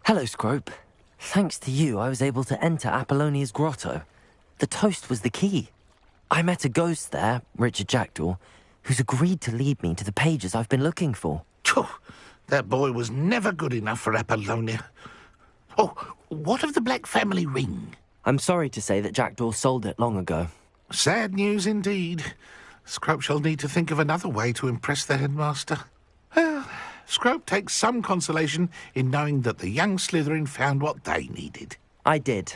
Hello, Scrope. Thanks to you, I was able to enter Apollonia's grotto. The toast was the key. I met a ghost there, Richard Jackdaw, who's agreed to lead me to the pages I've been looking for. Phew, that boy was never good enough for Apollonia. Oh, what of the Black family ring? I'm sorry to say that Jackdaw sold it long ago. Sad news indeed. Scrope shall need to think of another way to impress the headmaster. Well, Scrope takes some consolation in knowing that the young Slytherin found what they needed. I did.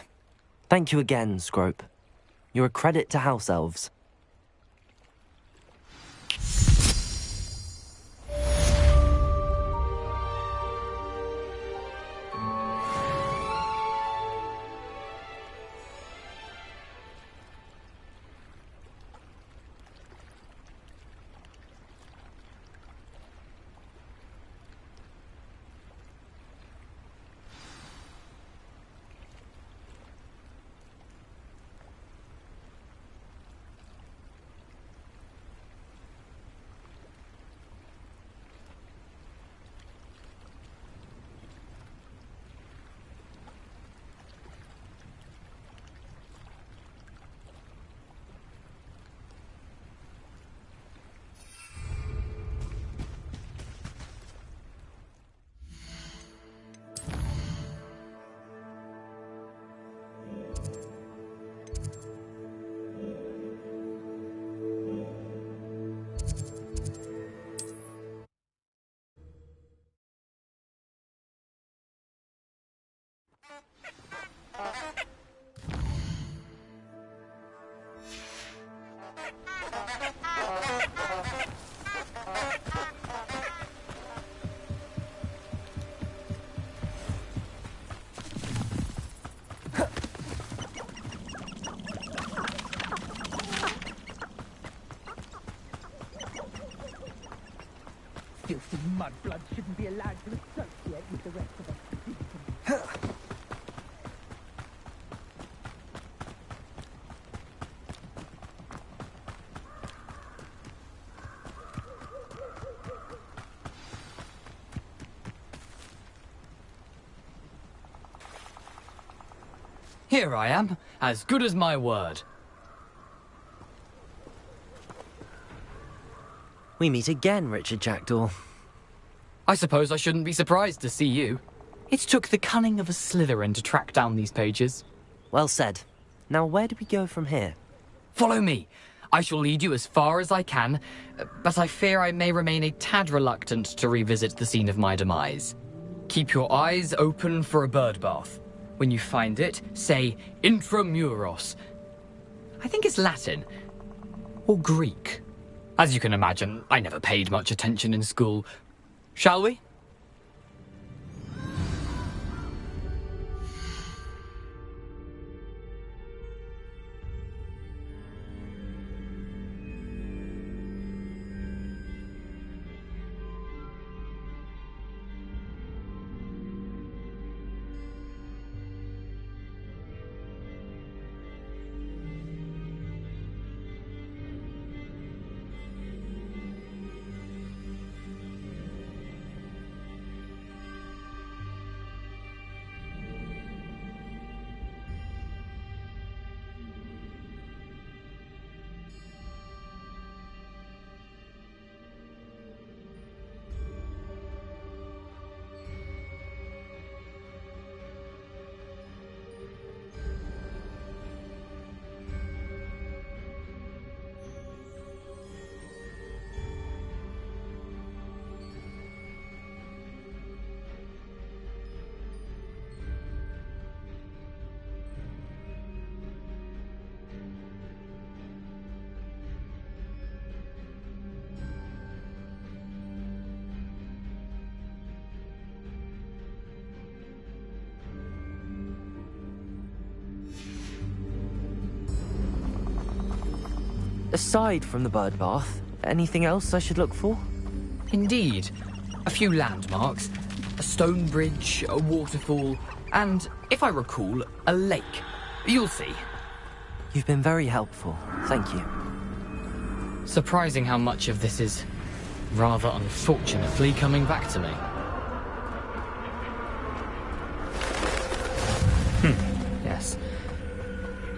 Thank you again, Scrope. You're a credit to House Elves. Filthy mudblood shouldn't be allowed to associate with the rest of us. Here I am, as good as my word. We meet again, Richard Jackdaw. I suppose I shouldn't be surprised to see you. It took the cunning of a Slytherin to track down these pages. Well said. Now where do we go from here? Follow me. I shall lead you as far as I can, but I fear I may remain a tad reluctant to revisit the scene of my demise. Keep your eyes open for a bird bath. When you find it, say intramuros. I think it's Latin. Or Greek. As you can imagine, I never paid much attention in school. Shall we? Aside from the bird bath, anything else I should look for? Indeed. A few landmarks, a stone bridge, a waterfall, and, if I recall, a lake. You'll see. You've been very helpful. Thank you. Surprising how much of this is, rather unfortunately, coming back to me.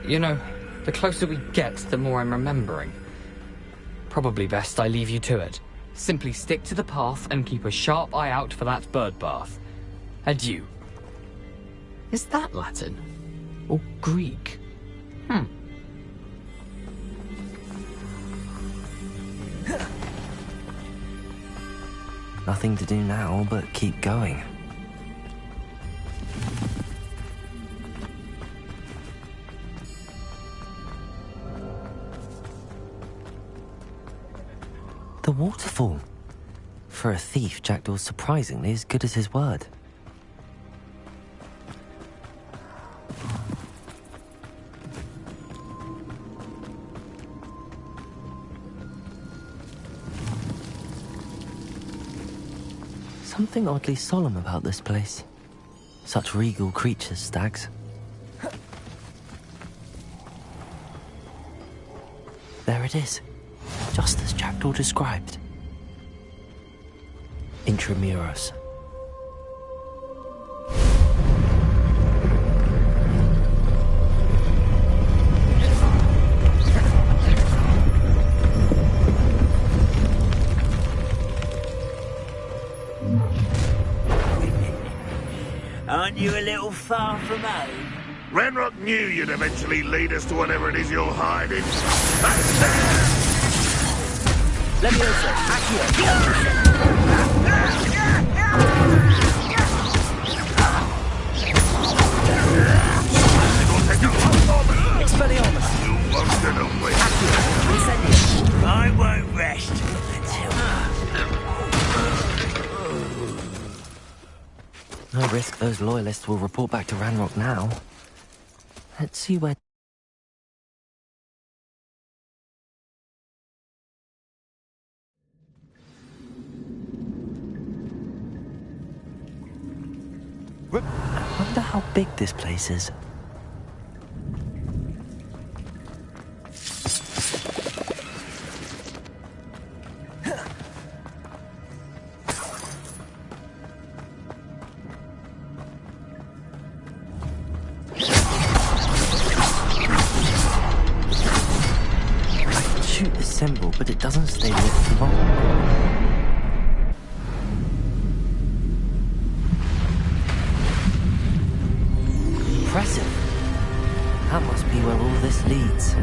You know, the closer we get, the more I'm remembering. Probably best I leave you to it. Simply stick to the path and keep a sharp eye out for that bird bath. Adieu. Is that Latin? Or Greek? Nothing to do now but keep going. The waterfall. For a thief, Jackdaw's surprisingly as good as his word. Something oddly solemn about this place. Such regal creatures, stags. There it is, just as Jackdaw described. Intramuros. Aren't you a little far from home? Ranrock knew you'd eventually lead us to whatever it is you're hiding. Levioso, Accio! Expelliarmus! You won't get away. Accio! Incendium! I won't rest until... No risk those loyalists will report back to Ranrock now. Let's see where... I wonder how big this place is. Shoot the symbol, but it doesn't stay lit for long. Impressive. That must be where all this leads.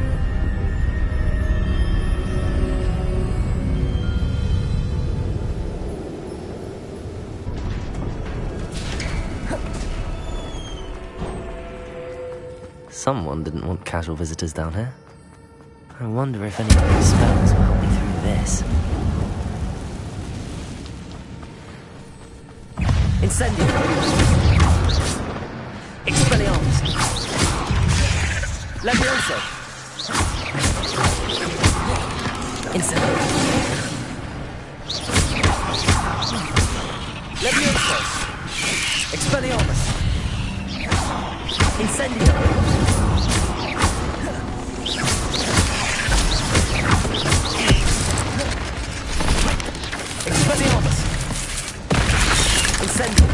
Someone didn't want casual visitors down here. I wonder if any of these spells will help me through this. Incendium! Expelliarmus! Levioso! Incendium! Levioso! Expelliarmus! Incendium! Expelliarmus! Incendium!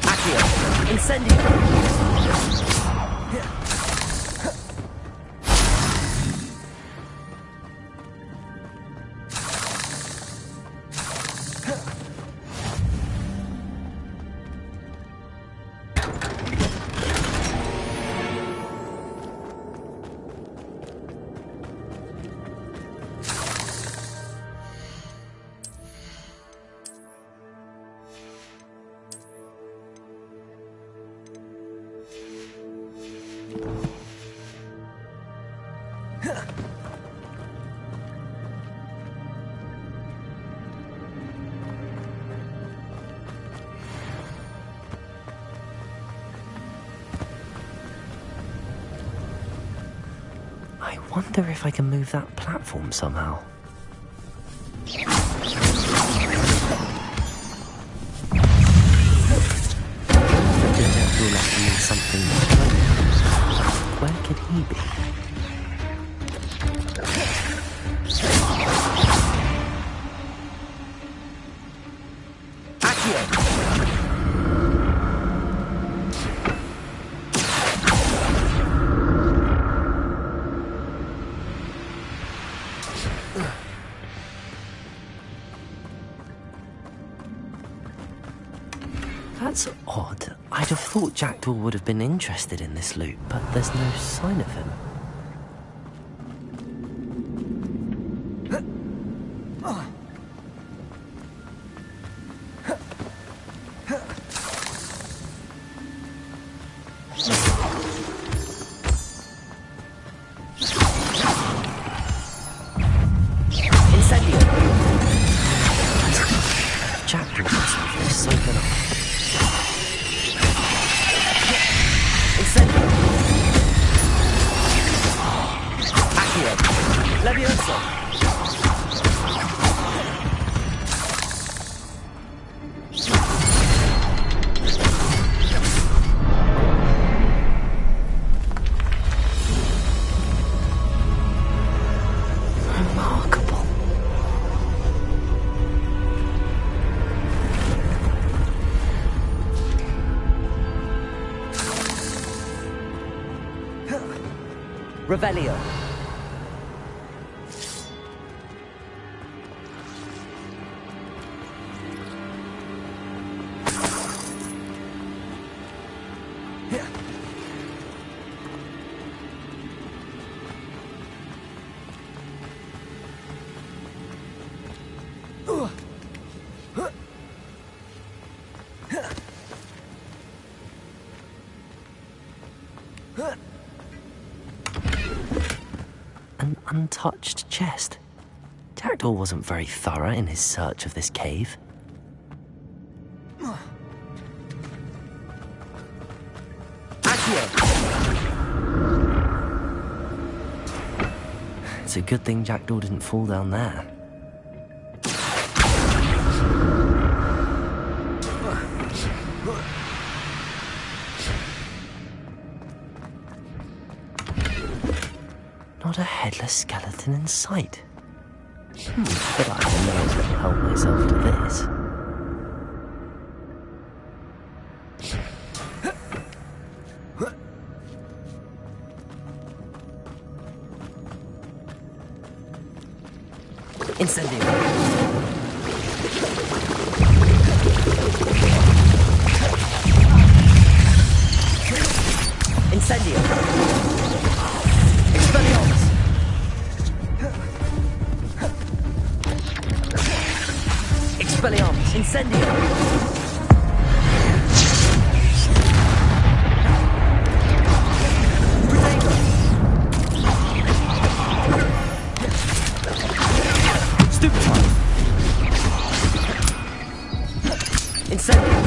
Accio! Incendium! I wonder if I can move that platform somehow. Richard Jackdaw left me something behind. Where could he be? That's odd. I'd have thought Jackdaw would have been interested in this loot, but there's no sign of him. Revelio. An untouched chest. Jackdaw wasn't very thorough in his search of this cave. It's a good thing Jackdaw didn't fall down there. Not a headless skeleton in sight. But I may as well help myself to this. Incendio. Incendio. Expelliarmus. Expelliarmus. Incendio. Incendio.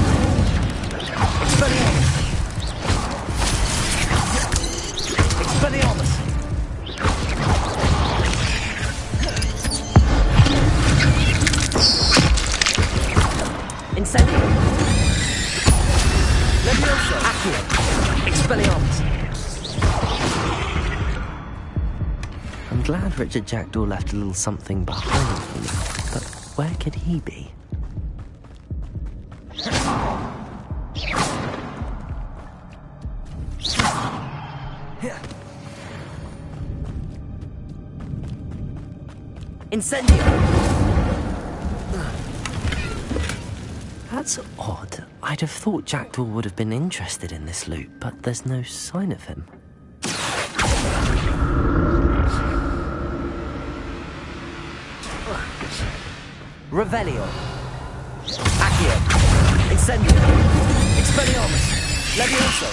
Expelliarmus. Expelliarmus. Incendio. Levioso. Accio. Expelliarmus. I'm glad Richard Jackdaw left a little something behind for me, but where could he be? Incendio! That's odd. I'd have thought Jackdaw would have been interested in this loot, but there's no sign of him. Revelio. Accio. Incendio. Expelliarmus. Levioso.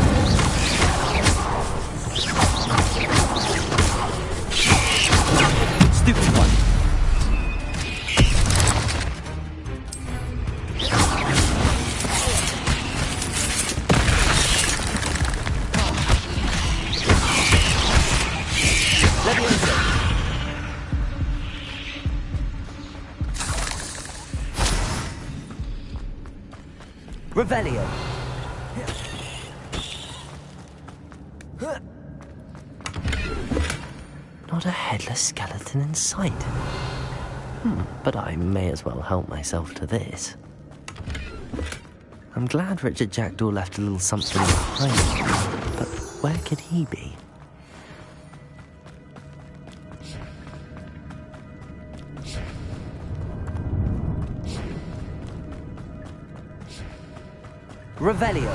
Incendio. Revelio. Not a headless skeleton in sight. But I may as well help myself to this. I'm glad Richard Jackdaw left a little something behind, but where could he be? Revelio.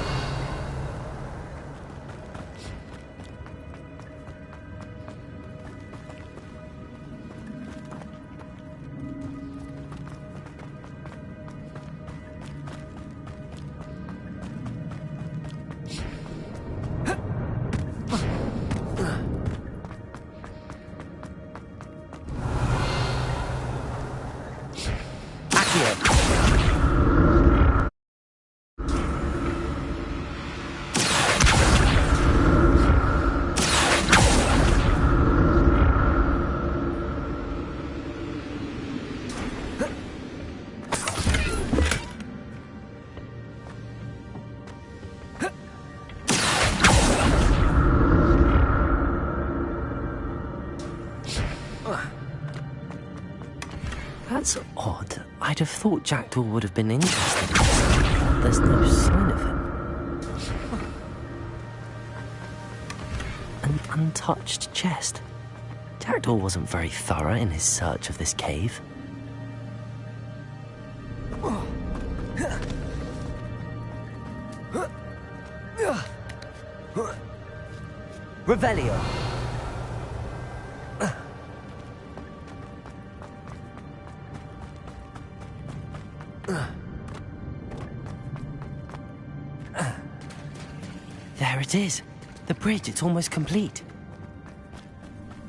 That's odd. I'd have thought Jackdaw would have been interested in this, but there's no sign of him. An untouched chest. Jackdaw wasn't very thorough in his search of this cave. Revelio. There it is. The bridge, it's almost complete.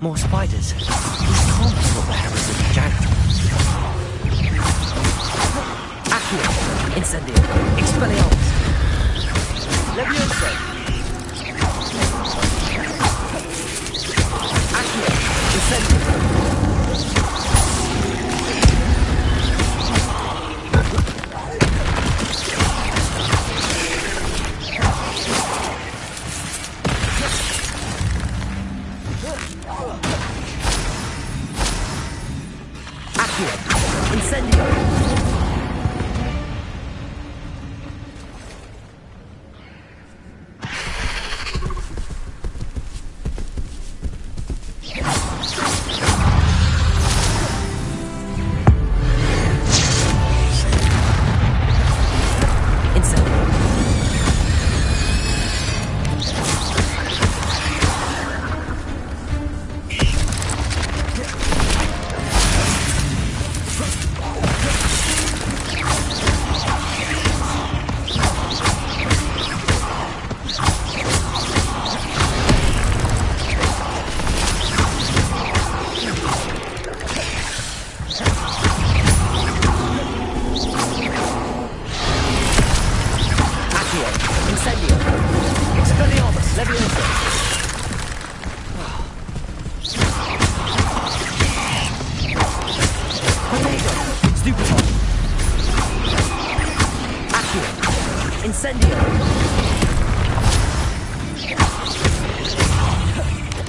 More spiders. These can't be what the hammers of the Jackdaw. Accio. Incendio. Expelliarmus. Levioso. Accio. Incendio. Incendio! Incendio!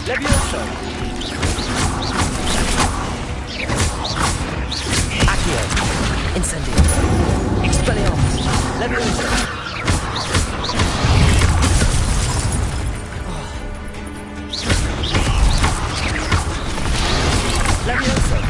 Levioso! Accio! Incendio! Expelliarmus! Levioso! Levioso!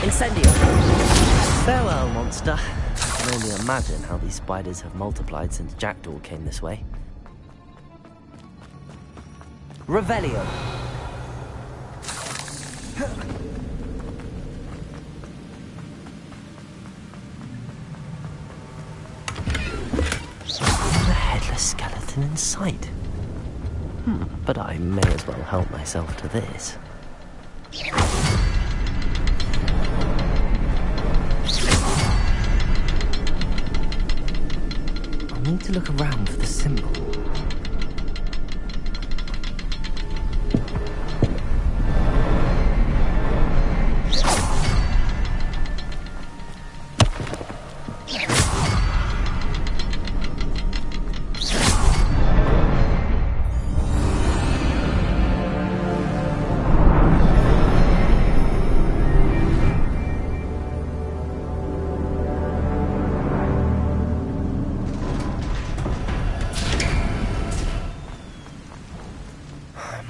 Incendio! Farewell, monster. I can only imagine how these spiders have multiplied since Jackdaw came this way. Revelio! skeleton in sight. But I may as well help myself to this. I'll need to look around for the symbol.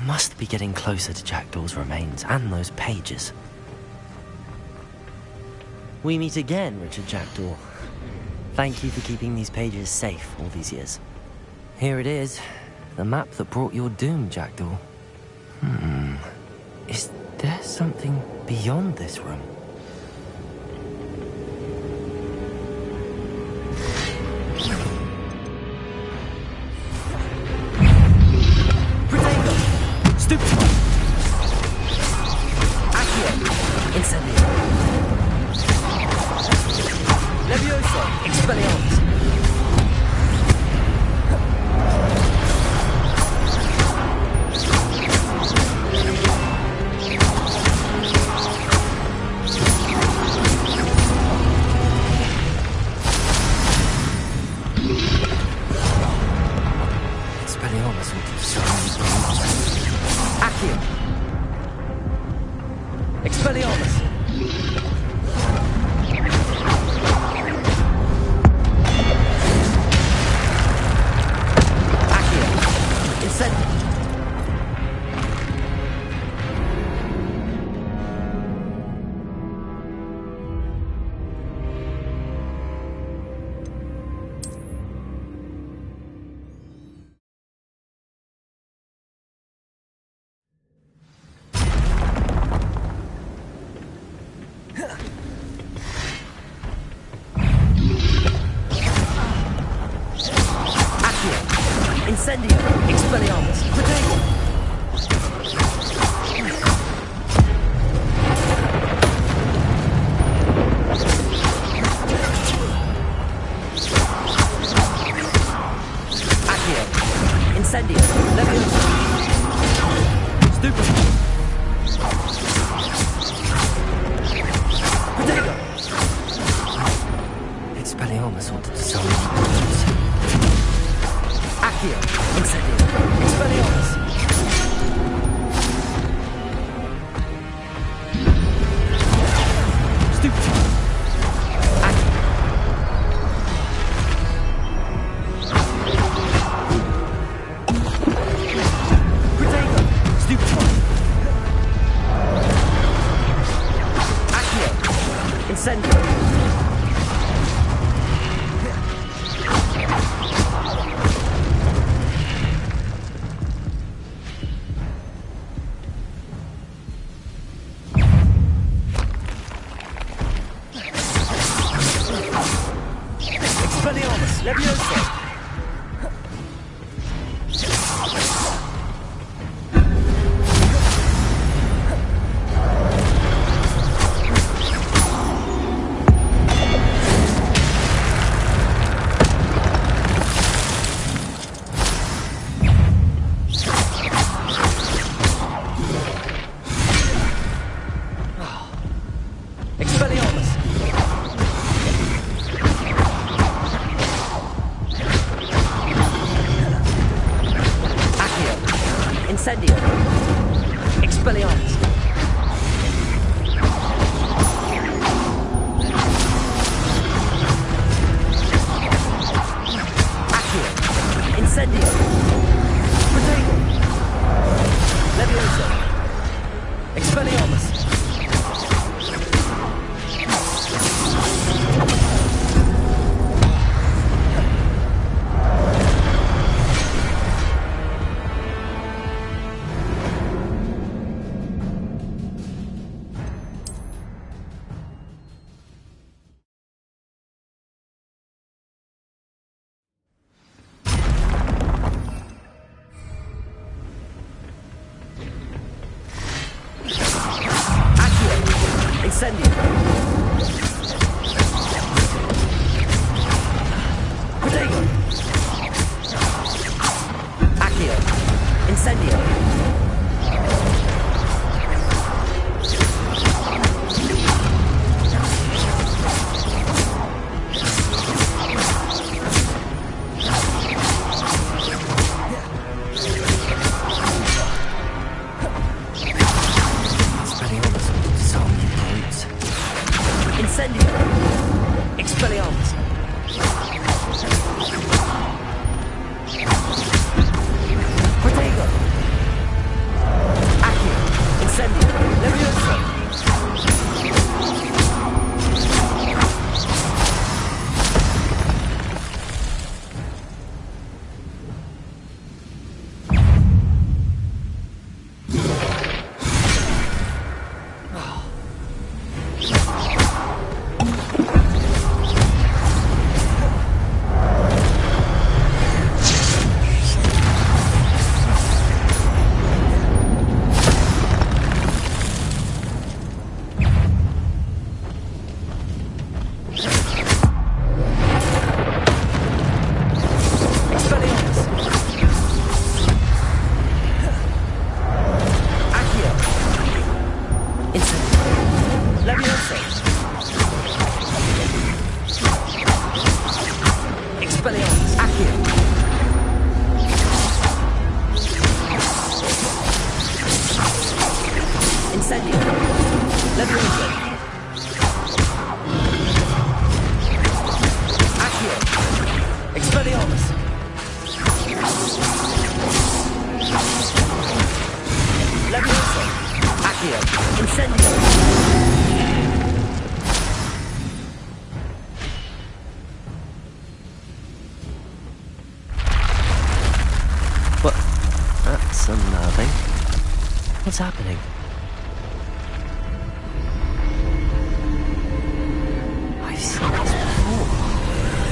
Must be getting closer to Jackdaw's remains and those pages. We meet again, Richard Jackdaw. Thank you for keeping these pages safe all these years. Here it is, the map that brought your doom, Jackdaw. Is there something beyond this room? Incendio! Expelliarmus! Protego! Accio! Incendio! Leviosa! Stupid! Protego! Expelliarmus wanted to sell me. Accio! Incendio! Expelliarmus! Stupid! Accio! Protego! Stupid! Accio! Incendio! Leviosa! Expelliarmus! Incendio! Expelliarmus! Accio! Incendio! Protego! Leviosa! Expelliarmus! Here, what? That's unnerving. What's happening? I've seen this before.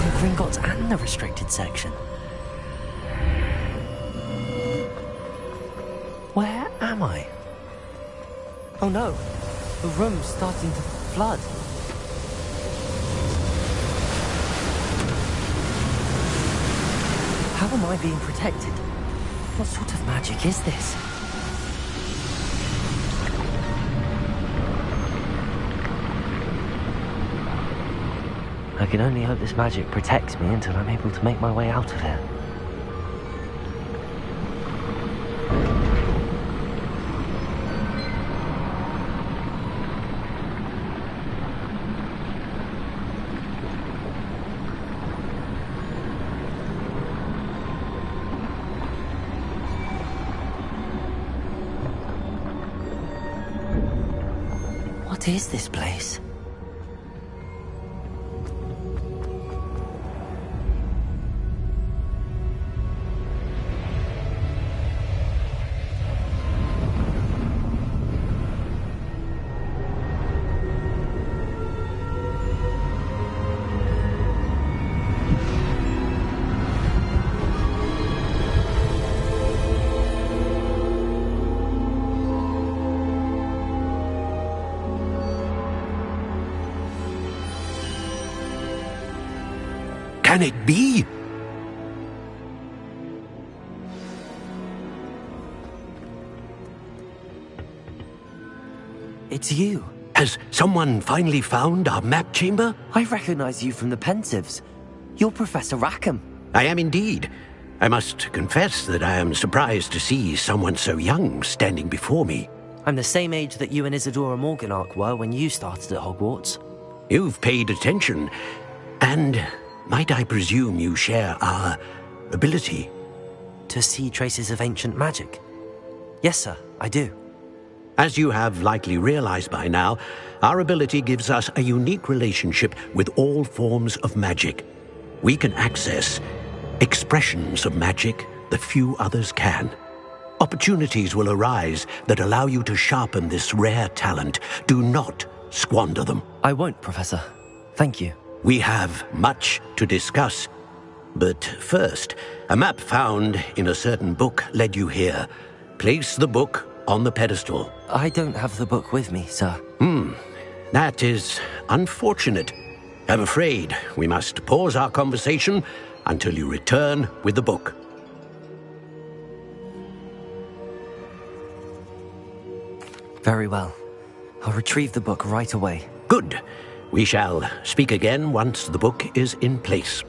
In Gringotts and the restricted section. Where am I? Oh no, the room's starting to flood. How am I being protected? What sort of magic is this? I can only hope this magic protects me until I'm able to make my way out of here. What is this place? Can it be? It's you. Has someone finally found our map chamber? I recognize you from the Pensives. You're Professor Rackham. I am indeed. I must confess that I am surprised to see someone so young standing before me. I'm the same age that you and Isadora Morganach were when you started at Hogwarts. You've paid attention, and might I presume you share our ability? To see traces of ancient magic? Yes, sir, I do. As you have likely realized by now, our ability gives us a unique relationship with all forms of magic. We can access expressions of magic that few others can. Opportunities will arise that allow you to sharpen this rare talent. Do not squander them. I won't, Professor. Thank you. We have much to discuss. But first, a map found in a certain book led you here. Place the book on the pedestal. I don't have the book with me, sir. That is unfortunate. I'm afraid we must pause our conversation until you return with the book. Very well. I'll retrieve the book right away. Good. We shall speak again once the book is in place.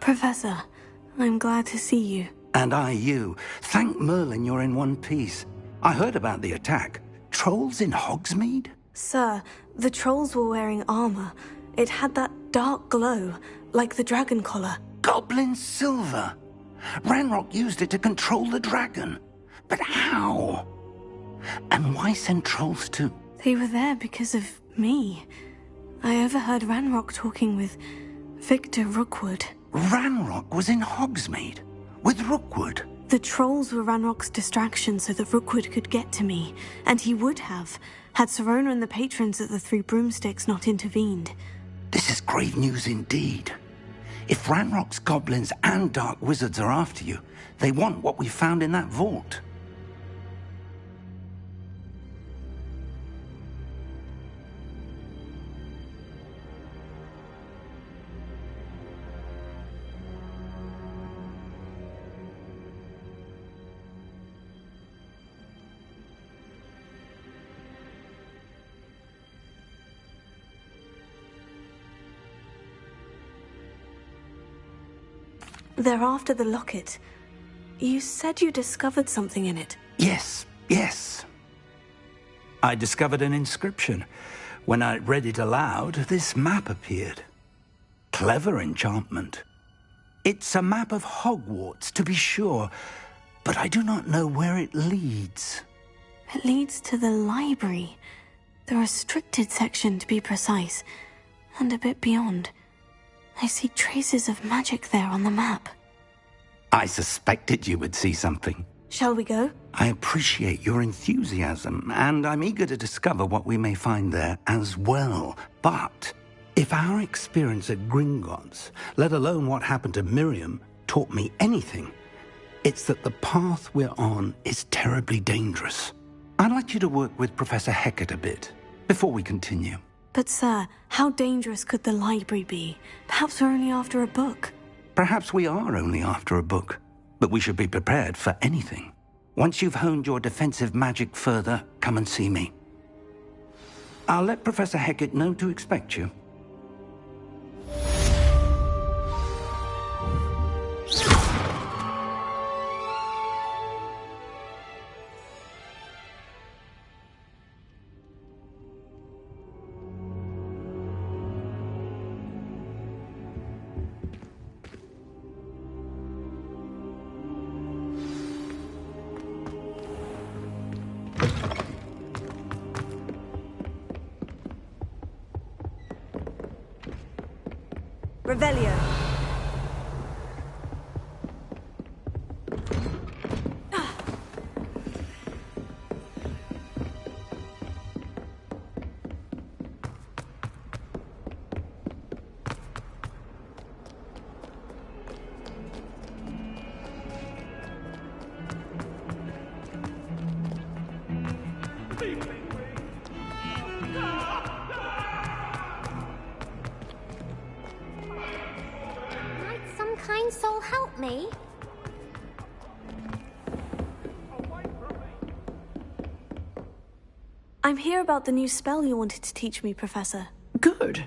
Professor, I'm glad to see you. And I you. Thank Merlin you're in one piece. I heard about the attack. Trolls in Hogsmeade? Sir, the trolls were wearing armor. It had that dark glow, like the dragon collar. Goblin silver. Ranrock used it to control the dragon. But how? And why send trolls to... They were there because of me. I overheard Ranrock talking with Victor Rookwood. Ranrock was in Hogsmeade with Rookwood. The trolls were Ranrock's distraction so that Rookwood could get to me, and he would have, had Sirona and the patrons at the Three Broomsticks not intervened. This is grave news indeed. If Ranrock's goblins and dark wizards are after you, they want what we found in that vault. They're after the locket. You said you discovered something in it. Yes. I discovered an inscription. When I read it aloud, this map appeared. Clever enchantment. It's a map of Hogwarts, to be sure, but I do not know where it leads. It leads to the library. The restricted section, to be precise, and a bit beyond. I see traces of magic there on the map. I suspected you would see something. Shall we go? I appreciate your enthusiasm, and I'm eager to discover what we may find there as well. But if our experience at Gringotts, let alone what happened to Miriam, taught me anything, it's that the path we're on is terribly dangerous. I'd like you to work with Professor Hecat a bit before we continue. But sir, how dangerous could the library be? Perhaps we're only after a book. Perhaps we are only after a book, but we should be prepared for anything. Once you've honed your defensive magic further, come and see me. I'll let Professor Hecat know to expect you. Revelio. Kind soul help me? I'm here about the new spell you wanted to teach me, Professor. Good.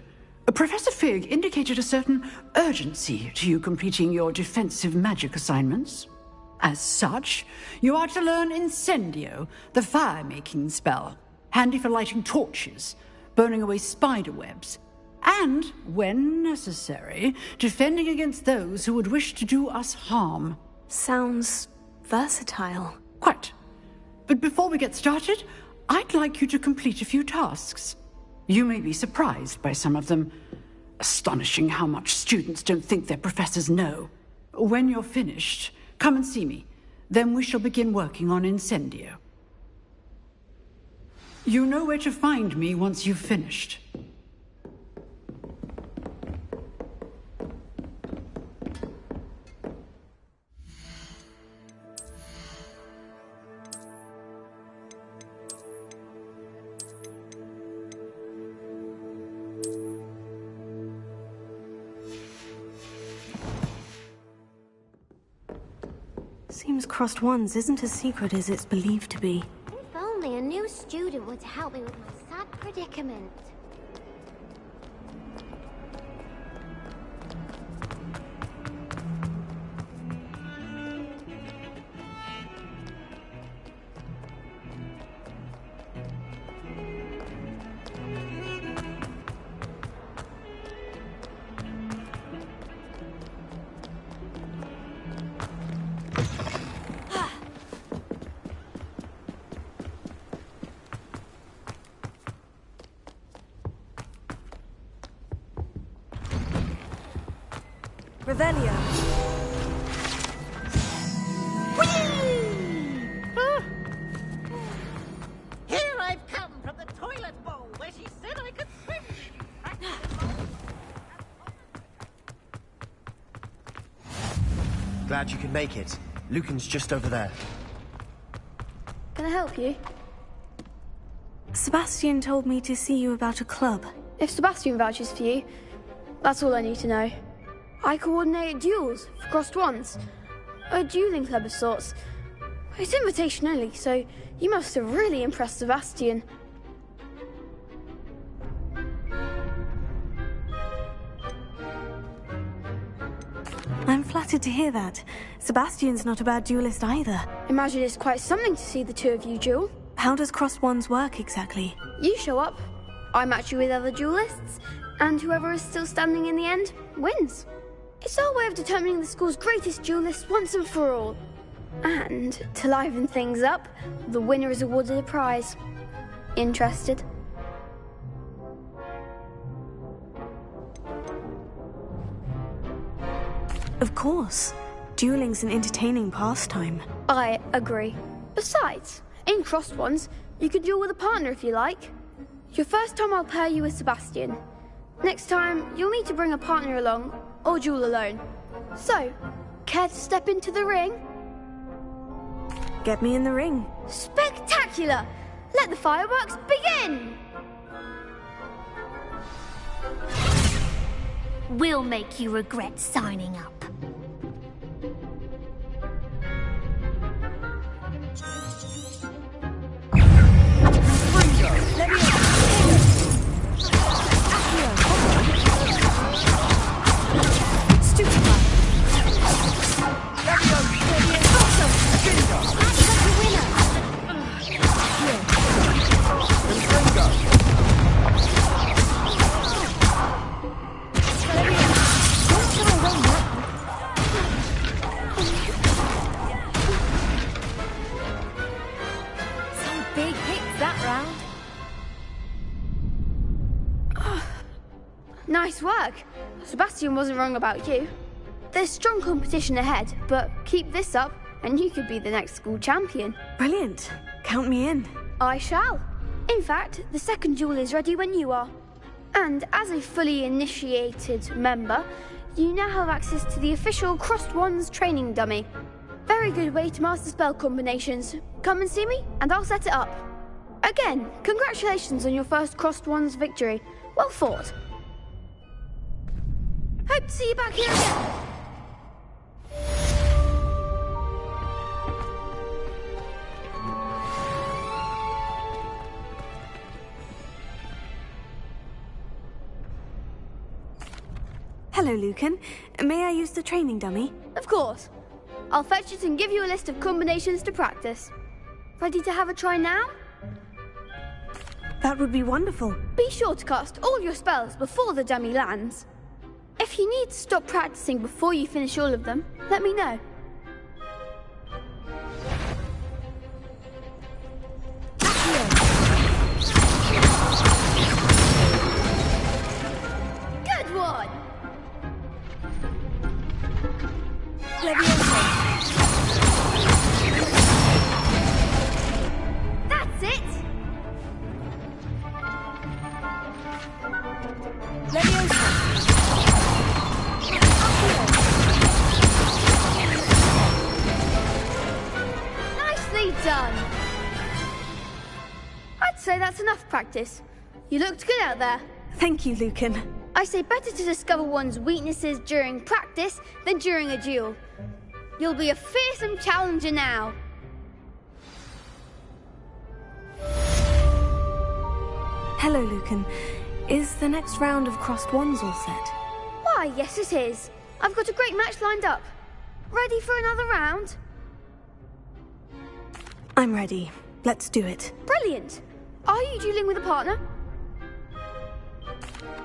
Professor Fig indicated a certain urgency to you completing your defensive magic assignments. As such, you are to learn Incendio, the fire-making spell, handy for lighting torches, burning away spider webs, and, when necessary, defending against those who would wish to do us harm. Sounds versatile. Quite. But before we get started, I'd like you to complete a few tasks. You may be surprised by some of them. Astonishing how much students don't think their professors know. When you're finished, come and see me. Then we shall begin working on Incendio. You know where to find me once you've finished. Seems Crossed Wands isn't as secret as it's believed to be. If only a new student were to help me with my sad predicament. Revelio. Here I've come from the toilet bowl where she said I could swim. Glad you could make it. Lucan's just over there. Can I help you? Sebastian told me to see you about a club. If Sebastian vouches for you, that's all I need to know. I coordinate duels for Crossed Wands. A dueling club of sorts. It's invitation only, so you must have really impressed Sebastian. I'm flattered to hear that. Sebastian's not a bad duelist either. Imagine it's quite something to see the two of you duel. How does Crossed Wands work exactly? You show up, I match you with other duelists, and whoever is still standing in the end wins. It's our way of determining the school's greatest duelist once and for all. And, to liven things up, the winner is awarded a prize. Interested? Of course. Dueling's an entertaining pastime. I agree. Besides, in Crossed Wands, you can duel with a partner if you like. Your first time I'll pair you with Sebastian. Next time, you'll need to bring a partner along, or duel alone. So, care to step into the ring? Get me in the ring. Spectacular! Let the fireworks begin! We'll make you regret signing up. Nice work. Sebastian wasn't wrong about you. There's strong competition ahead, but keep this up and you could be the next school champion. Brilliant. Count me in. I shall. In fact, the second duel is ready when you are. And as a fully initiated member, you now have access to the official Crossed Wands training dummy. Very good way to master spell combinations. Come and see me and I'll set it up. Again, congratulations on your first Crossed Wands victory. Well fought. Hope to see you back here again. Hello, Lucan. May I use the training dummy? Of course. I'll fetch it and give you a list of combinations to practice. Ready to have a try now? That would be wonderful. Be sure to cast all your spells before the dummy lands. If you need to stop practicing before you finish all of them, let me know. Good one! That's it! Nicely done! I'd say that's enough practice. You looked good out there. Thank you, Lucan. I say better to discover one's weaknesses during practice than during a duel. You'll be a fearsome challenger now. Hello, Lucan. Is the next round of crossed wands all set? Why, yes it is. I've got a great match lined up. Ready for another round? I'm ready. Let's do it. Brilliant. Are you dueling with a partner?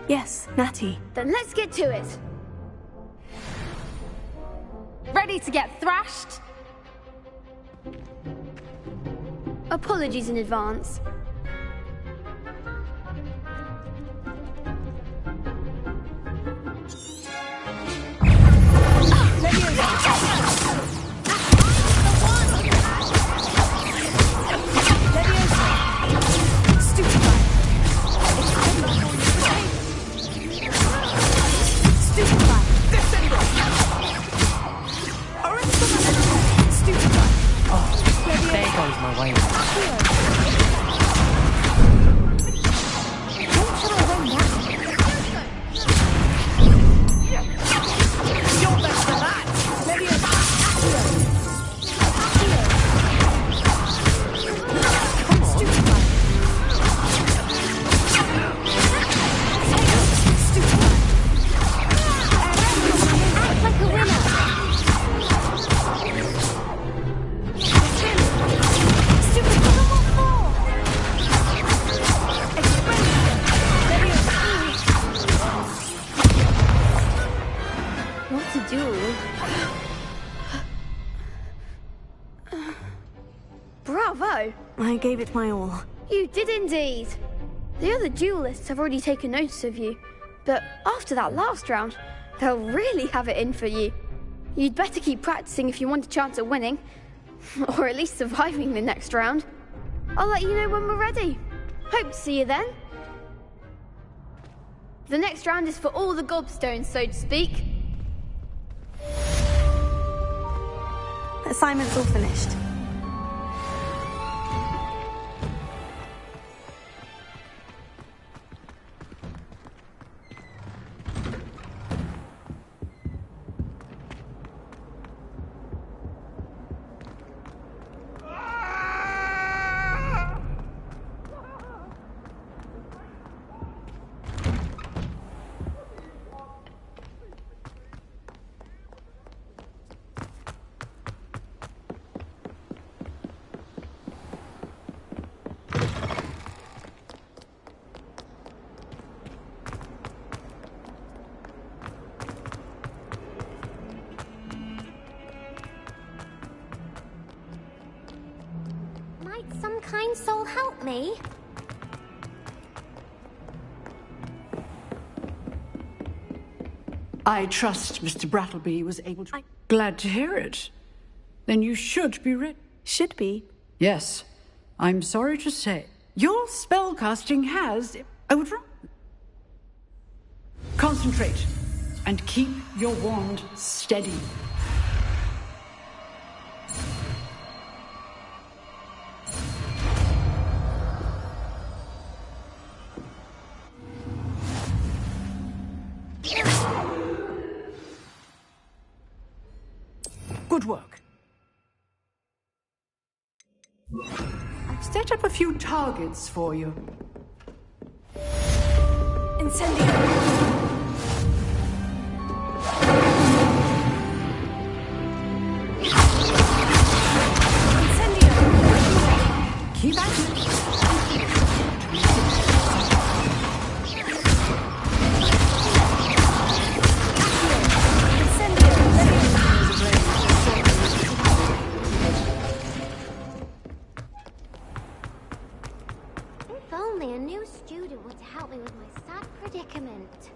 Yes, Natty. Then let's get to it. Ready to get thrashed? Apologies in advance. There goes my way. What a duel. Bravo! I gave it my all. You did indeed. The other duelists have already taken notice of you, but after that last round, they'll really have it in for you. You'd better keep practicing if you want a chance at winning, or at least surviving the next round. I'll let you know when we're ready. Hope to see you then. The next round is for all the gobstones, so to speak. Assignment's all finished. Might some kind soul help me? I trust Mr. Brattleby was able to... Glad to hear it. Then you should be ready. Should be? Yes. I'm sorry to say. Your spellcasting has... Concentrate. And keep your wand steady. Good work. I've set up a few targets for you. Incendio. Keep at it. If only a new student were to help me with my sad predicament.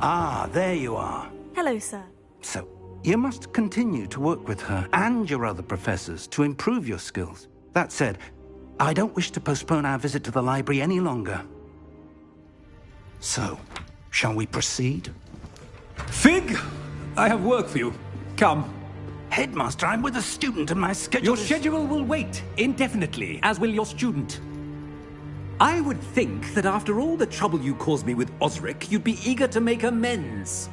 Ah, there you are. Hello, sir. So, you must continue to work with her and your other professors to improve your skills. That said, I don't wish to postpone our visit to the library any longer. So, shall we proceed? Fig! I have work for you. Come. Headmaster, I'm with a student and my schedule Your schedule will wait indefinitely, as will your student. I would think that after all the trouble you caused me with Osric, you'd be eager to make amends.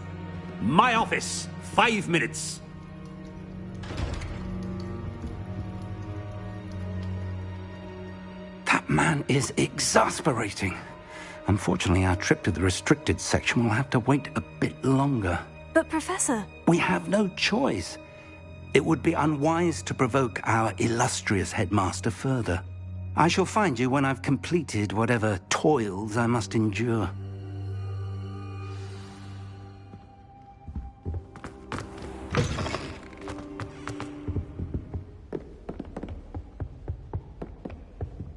My office, 5 minutes. That man is exasperating. Unfortunately, our trip to the restricted section will have to wait a bit longer. But, Professor... We have no choice. It would be unwise to provoke our illustrious headmaster further. I shall find you when I've completed whatever toils I must endure.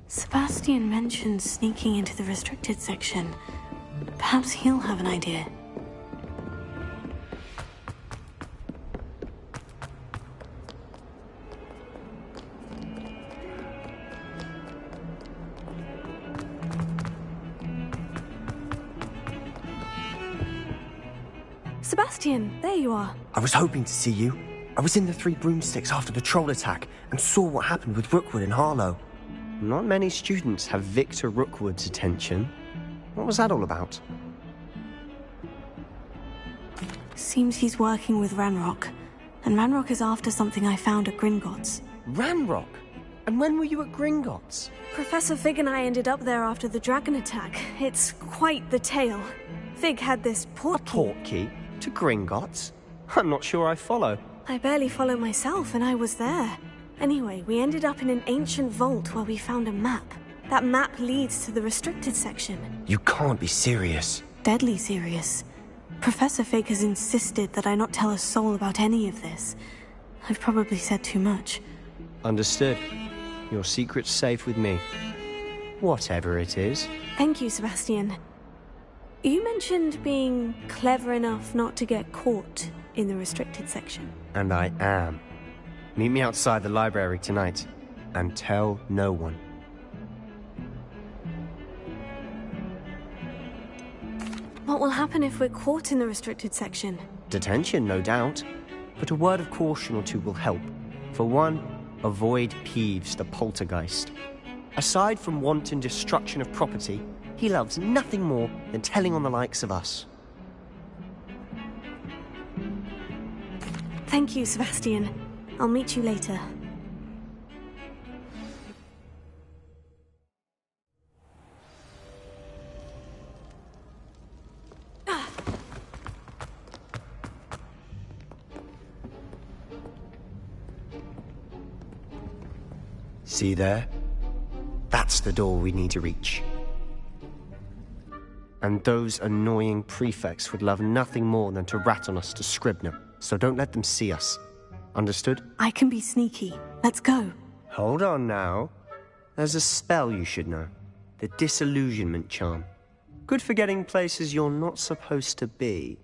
Sebastian mentioned sneaking into the restricted section. Perhaps he'll have an idea. Sebastian, there you are. I was hoping to see you. I was in the Three Broomsticks after the troll attack and saw what happened with Rookwood and Harlow. Not many students have Victor Rookwood's attention. What was that all about? Seems he's working with Ranrock. And Ranrock is after something I found at Gringotts. Ranrock? And when were you at Gringotts? Professor Fig and I ended up there after the dragon attack. It's quite the tale. Fig had this portkey. A portkey? To Gringotts? I'm not sure I follow. I barely follow myself, and I was there. Anyway, we ended up in an ancient vault where we found a map. That map leads to the restricted section. You can't be serious. Deadly serious. Professor Fig has insisted that I not tell a soul about any of this. I've probably said too much. Understood. Your secret's safe with me. Whatever it is. Thank you, Sebastian. You mentioned being clever enough not to get caught in the restricted section. And I am. Meet me outside the library tonight, and tell no one. What will happen if we're caught in the restricted section? Detention, no doubt. But a word of caution or two will help. For one, avoid Peeves, the poltergeist. Aside from wanton destruction of property, he loves nothing more than telling on the likes of us. Thank you, Sebastian. I'll meet you later. See there? That's the door we need to reach. And those annoying prefects would love nothing more than to rat on us to Scribner, so don't let them see us. Understood? I can be sneaky. Let's go. Hold on now. There's a spell you should know. The Disillusionment Charm. Good for getting places you're not supposed to be.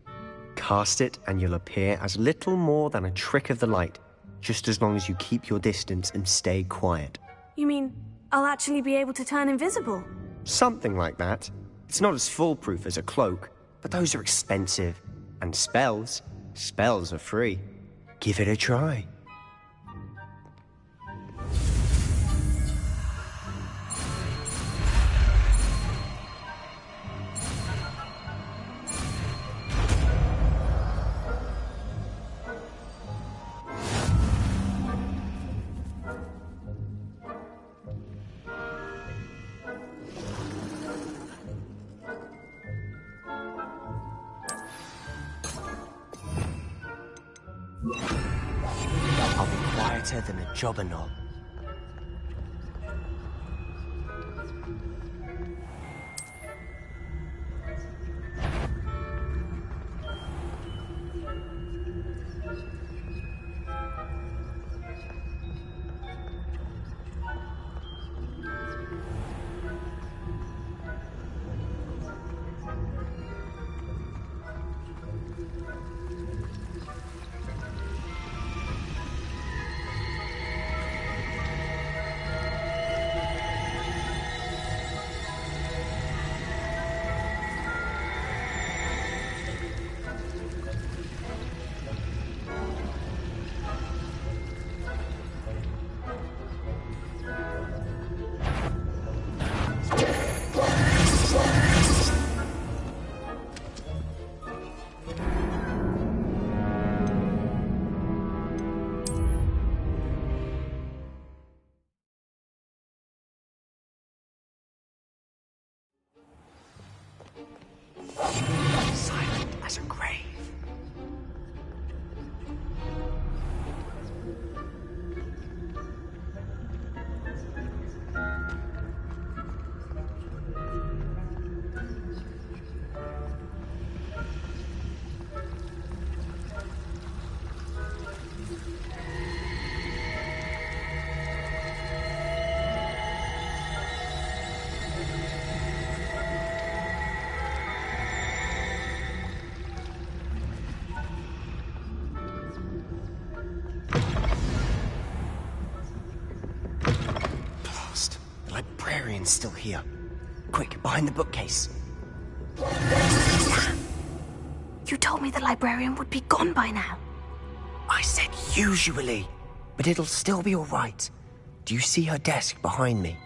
Cast it and you'll appear as little more than a trick of the light, just as long as you keep your distance and stay quiet. You mean I'll actually be able to turn invisible? Something like that. It's not as foolproof as a cloak, but those are expensive. And spells are free. Give it a try. I'll be quieter than a jobber knob. as a grave. The librarian's still here. Quick, behind the bookcase. You told me the librarian would be gone by now. I said usually, but it'll still be all right. Do you see her desk behind me?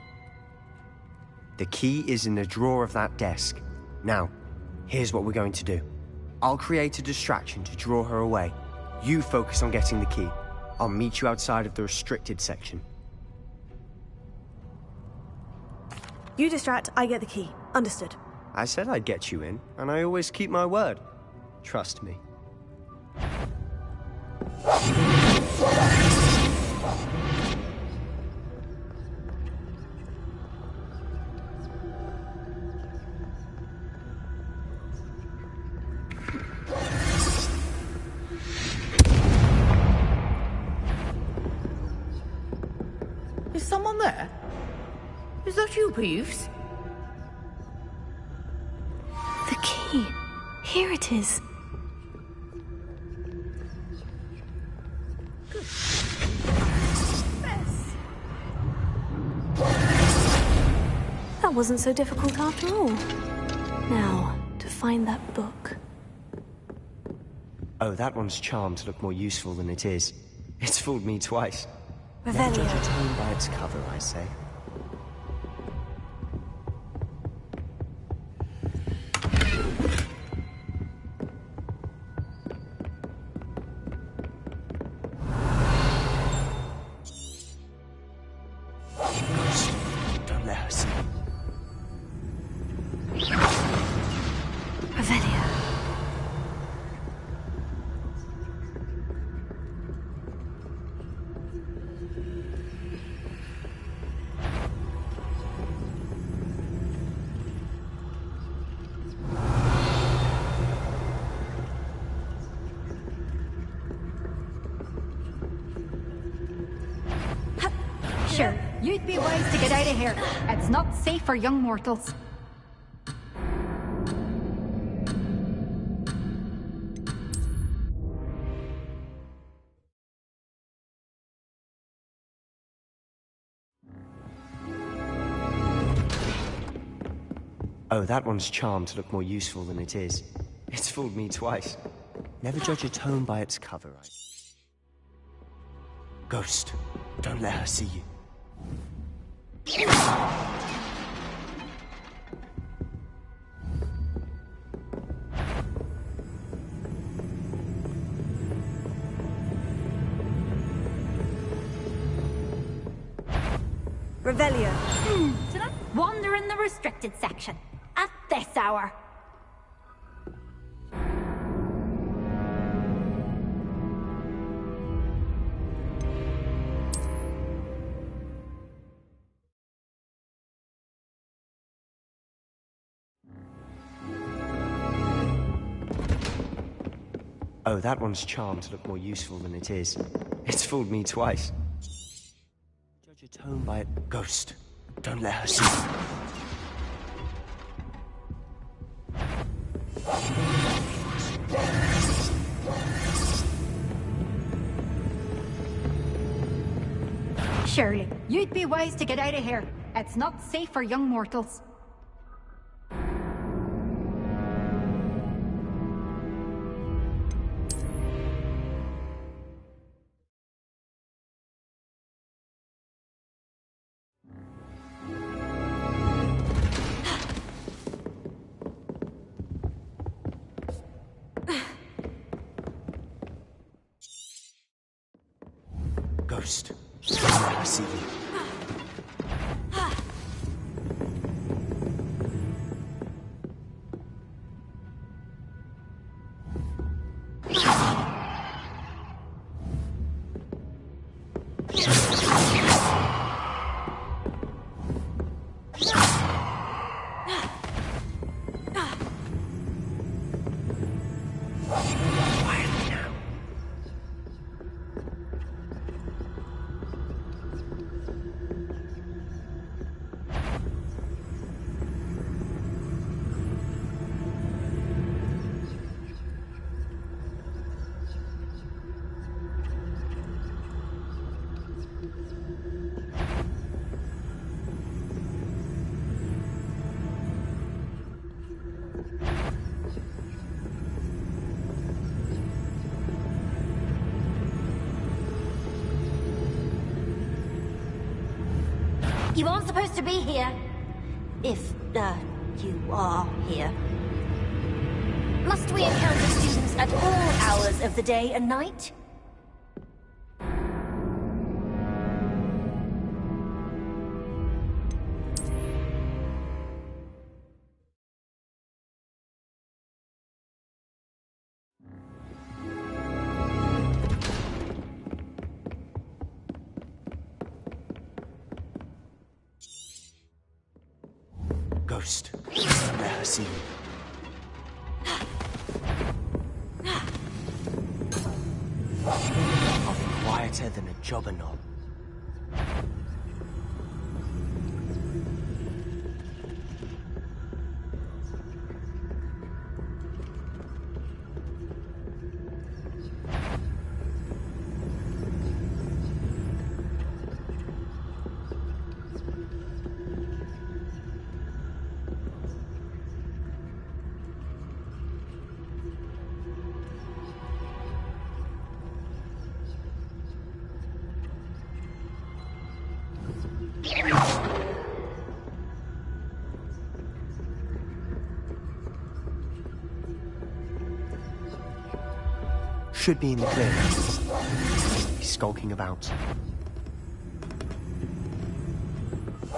The key is in the drawer of that desk. Now, here's what we're going to do. I'll create a distraction to draw her away. You focus on getting the key. I'll meet you outside of the restricted section. You distract, I get the key. Understood. I said I'd get you in, and I always keep my word. Trust me. Is someone there? Is that you, Peeves? The key. Here it is. That wasn't so difficult after all. Now, to find that book. Oh, that one's charmed to look more useful than it is. It's fooled me twice. Never Revelio. judge a tome by its cover, I say. Don't let her see. Revelio. Sure, you'd be wise to get out of here. It's not safe for young mortals. Oh, that one's charmed to look more useful than it is. It's fooled me twice. Never judge a tome by its cover, I... Ghost, don't let her see you. Revelio. Did I wander in the restricted section? At this hour? Oh, that one's charmed to look more useful than it is. It's fooled me twice. Judge a tome by it... Ghost, don't let her see you. Surely, you'd be wise to get out of here. It's not safe for young mortals. Ghost, don't let her see you. You aren't supposed to be here. If, you are here. Must we encounter students at all hours of the day and night? Ghost. Let her see you. I'll be quieter than a jobberknoll. Should be in the clear. He's skulking about.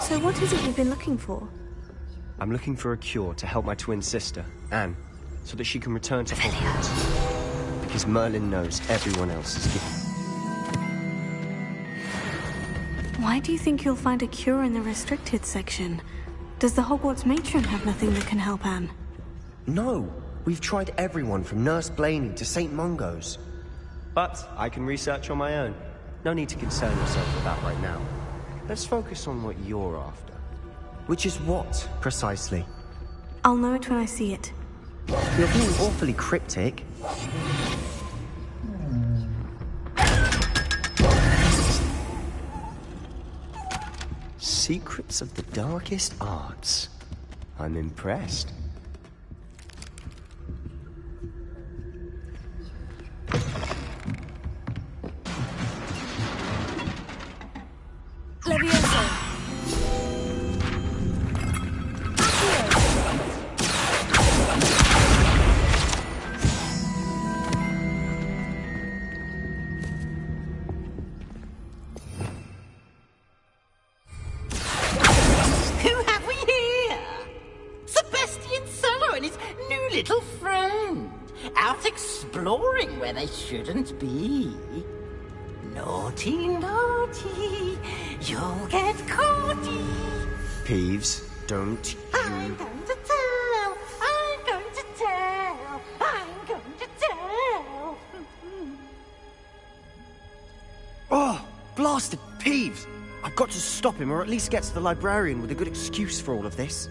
So what is it you've been looking for? I'm looking for a cure to help my twin sister, Anne, so that she can return to Hogwarts. Because Merlin knows everyone else is given. Why do you think you'll find a cure in the restricted section? Does the Hogwarts matron have nothing that can help Anne? No! We've tried everyone from Nurse Blaney to St. Mungo's. But I can research on my own. No need to concern yourself with that right now. Let's focus on what you're after. Which is what, precisely? I'll know it when I see it. You're being awfully cryptic. Secrets of the darkest arts. I'm impressed. Levioso. Who have we here? Sebastian Cello and his new little friend. Out exploring where they shouldn't be. Naughty, naughty, you'll get caughty. Peeves, don't I'm going to tell, I'm going to tell, I'm going to tell. Oh, blasted Peeves! I've got to stop him, or at least get to the librarian with a good excuse for all of this.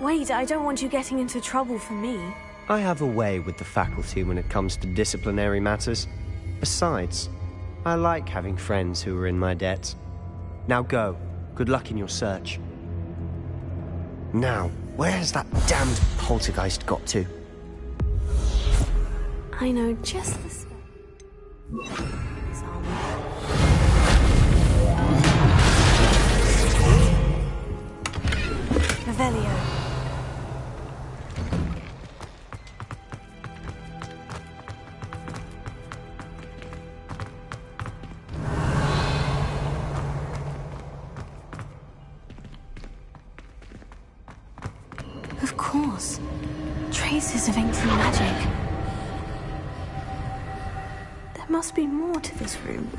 Wait, I don't want you getting into trouble for me. I have a way with the faculty when it comes to disciplinary matters. Besides, I like having friends who are in my debt. Now go. Good luck in your search. Now, where's that damned poltergeist got to? I know just the spell. Revelio. Of course. Traces of ancient magic. There must be more to this room.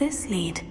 this lead?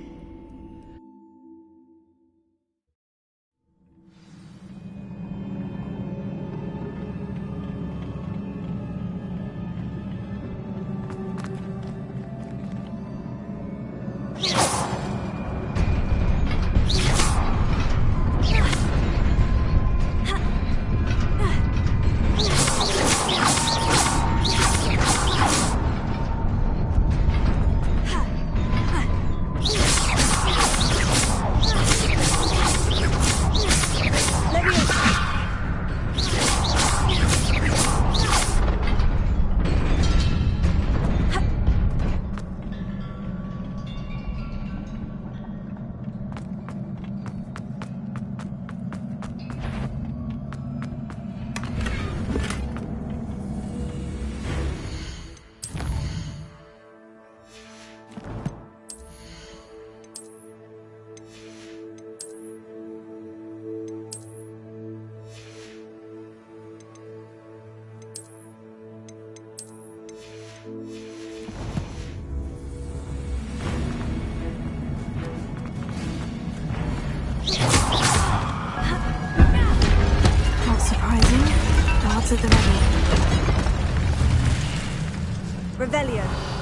Not surprising. Guards at the ready. Revelio.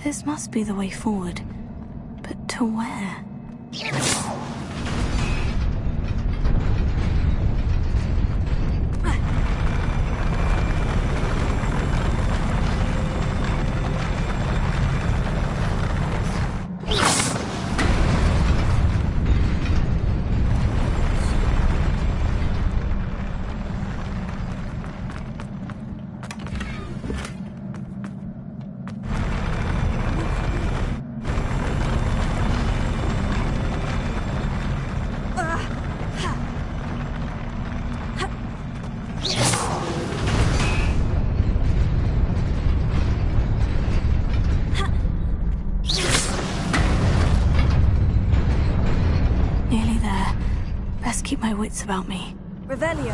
This must be the way forward. But to where? Keep my wits about me. Revelio.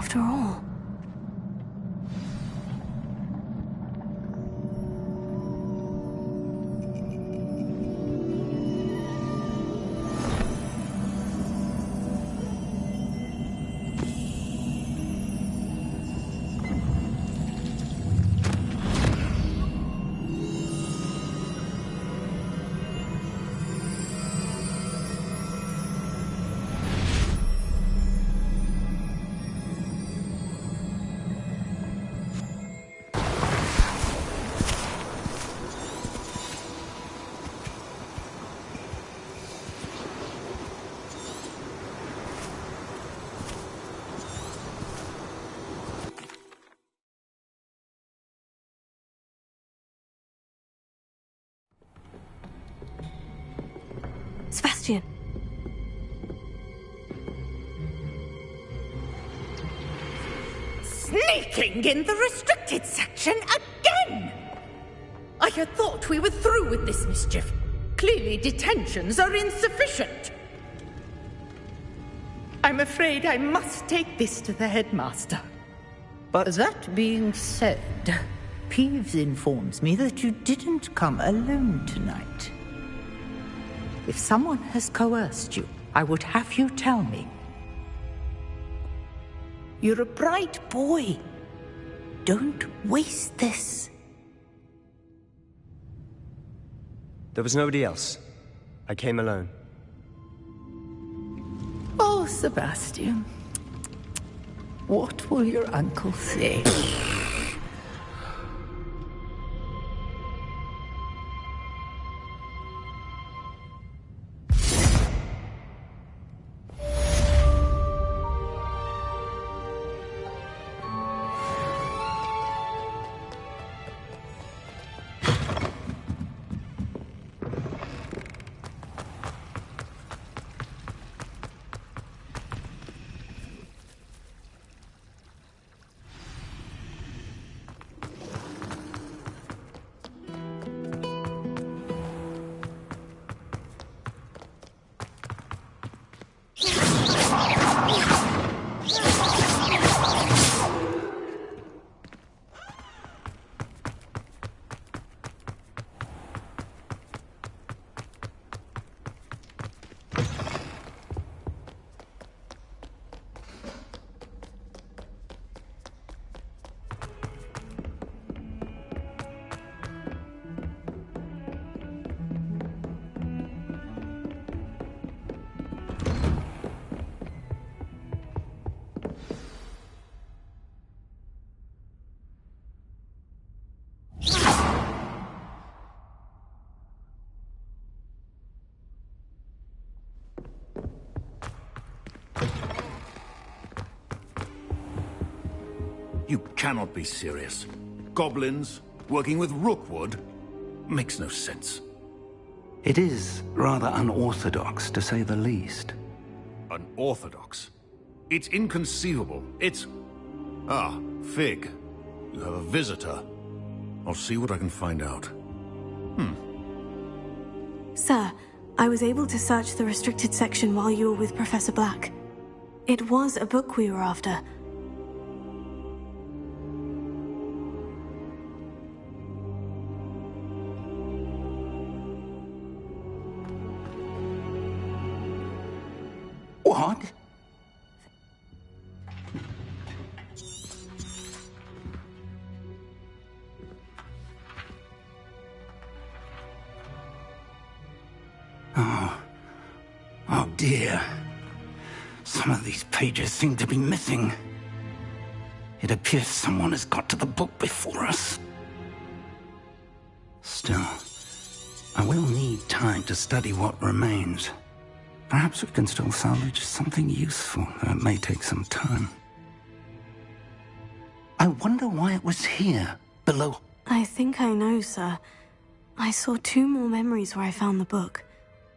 after all. Sebastian. Sneaking in the restricted section again! I had thought we were through with this mischief. Clearly detentions are insufficient. I'm afraid I must take this to the headmaster. But that being said, Peeves informs me that you didn't come alone tonight. If someone has coerced you, I would have you tell me. You're a bright boy. Don't waste this. There was nobody else. I came alone. Oh, Sebastian. What will your uncle say? You cannot be serious. Goblins working with Rookwood makes no sense. It is rather unorthodox, to say the least. Unorthodox? It's inconceivable. It's... Ah, Fig. You have a visitor. I'll see what I can find out. Sir, I was able to search the restricted section while you were with Professor Black. It was a book we were after. What? Oh dear. Some of these pages seem to be missing. It appears someone has got to the book before us. Still, I will need time to study what remains. Perhaps we can still salvage something useful, though it may take some time. I wonder why it was here, below. I think I know, sir. I saw 2 more memories where I found the book.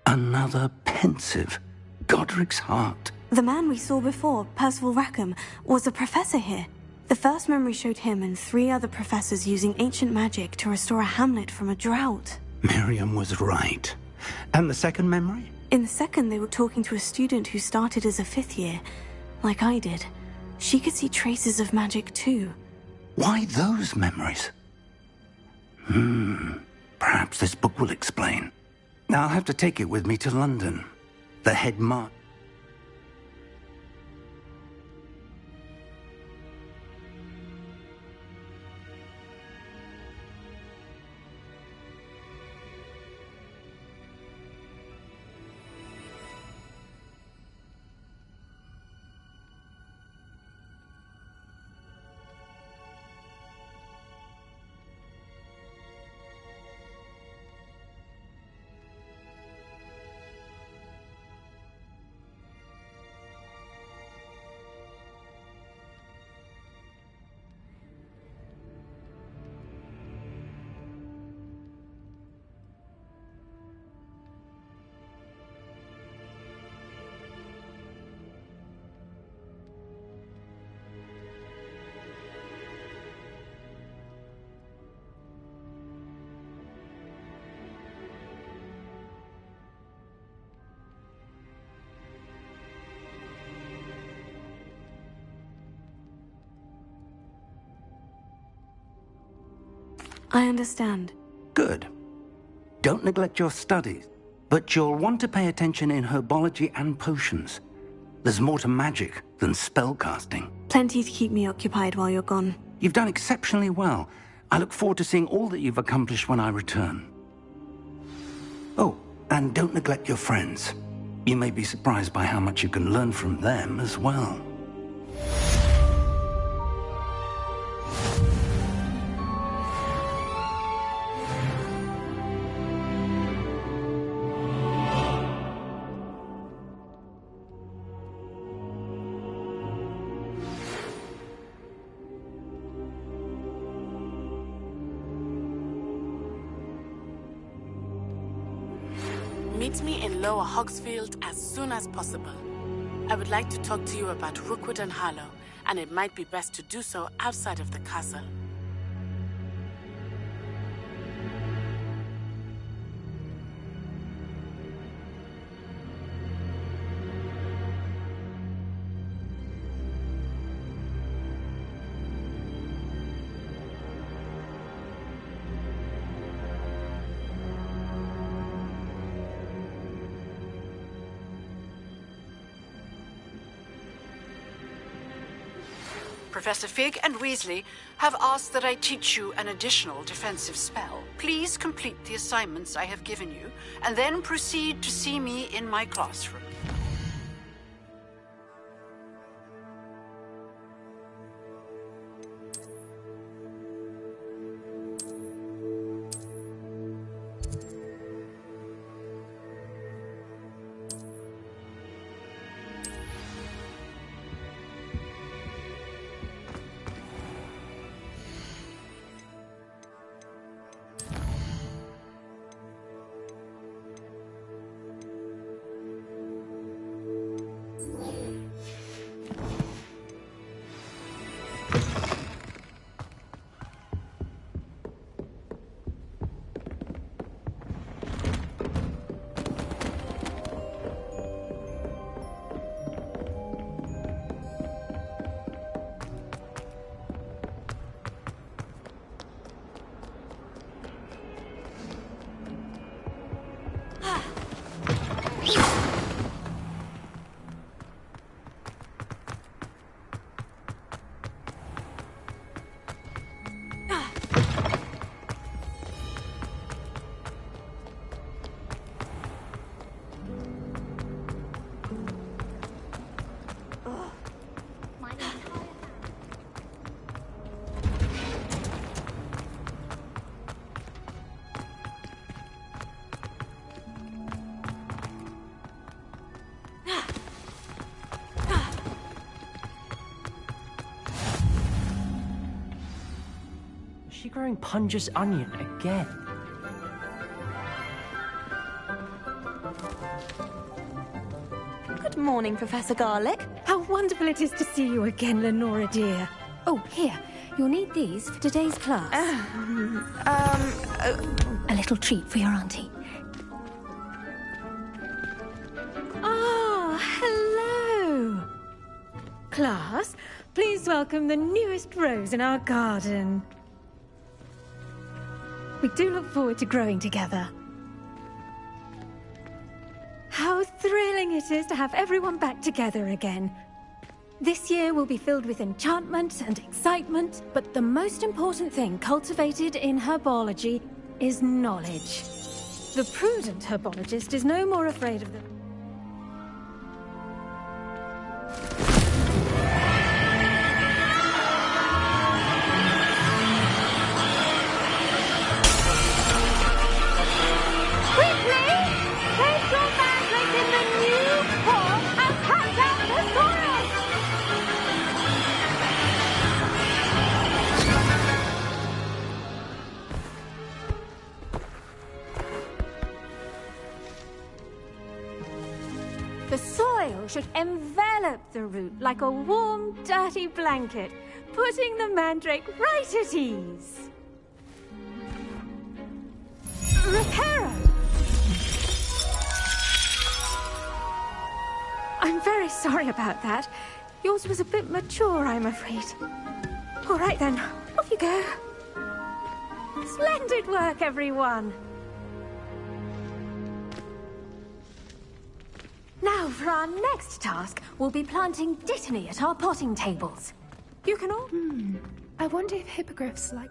Another pensive. Godric's heart. The man we saw before, Percival Rackham, was a professor here. The first memory showed him and 3 other professors using ancient magic to restore a hamlet from a drought. Miriam was right. And the second memory? In the second, they were talking to a student who started as a 5th year, like I did. She could see traces of magic too. Why those memories? Perhaps this book will explain. Now I'll have to take it with me to London. The headmaster. I understand. Good. Don't neglect your studies, but you'll want to pay attention in herbology and potions. There's more to magic than spellcasting. Plenty to keep me occupied while you're gone. You've done exceptionally well. I look forward to seeing all that you've accomplished when I return. Oh, and don't neglect your friends. You may be surprised by how much you can learn from them as well. Meet me in Lower Hogsfield as soon as possible. I would like to talk to you about Rookwood and Harlow, and it might be best to do so outside of the castle. Professor Fig and Weasley have asked that I teach you an additional defensive spell. Please complete the assignments I have given you, and then proceed to see me in my classroom. Is she growing Punja's onion again? Good morning, Professor Garlick. How wonderful it is to see you again, Lenora dear. Oh, here. You'll need these for today's class. A little treat for your auntie. Ah, hello. Class, please welcome the newest rose in our garden. We do look forward to growing together. How thrilling it is to have everyone back together again. This year will be filled with enchantment and excitement, but the most important thing cultivated in herbology is knowledge. The prudent herbologist is no more afraid of the... The soil should envelop the root like a warm, dirty blanket, putting the mandrake right at ease. Reparo! I'm very sorry about that. Yours was a bit mature, I'm afraid. All right then, off you go. Splendid work, everyone. Now, for our next task, we'll be planting dittany at our potting tables. You can all... I wonder if hippogriffs like...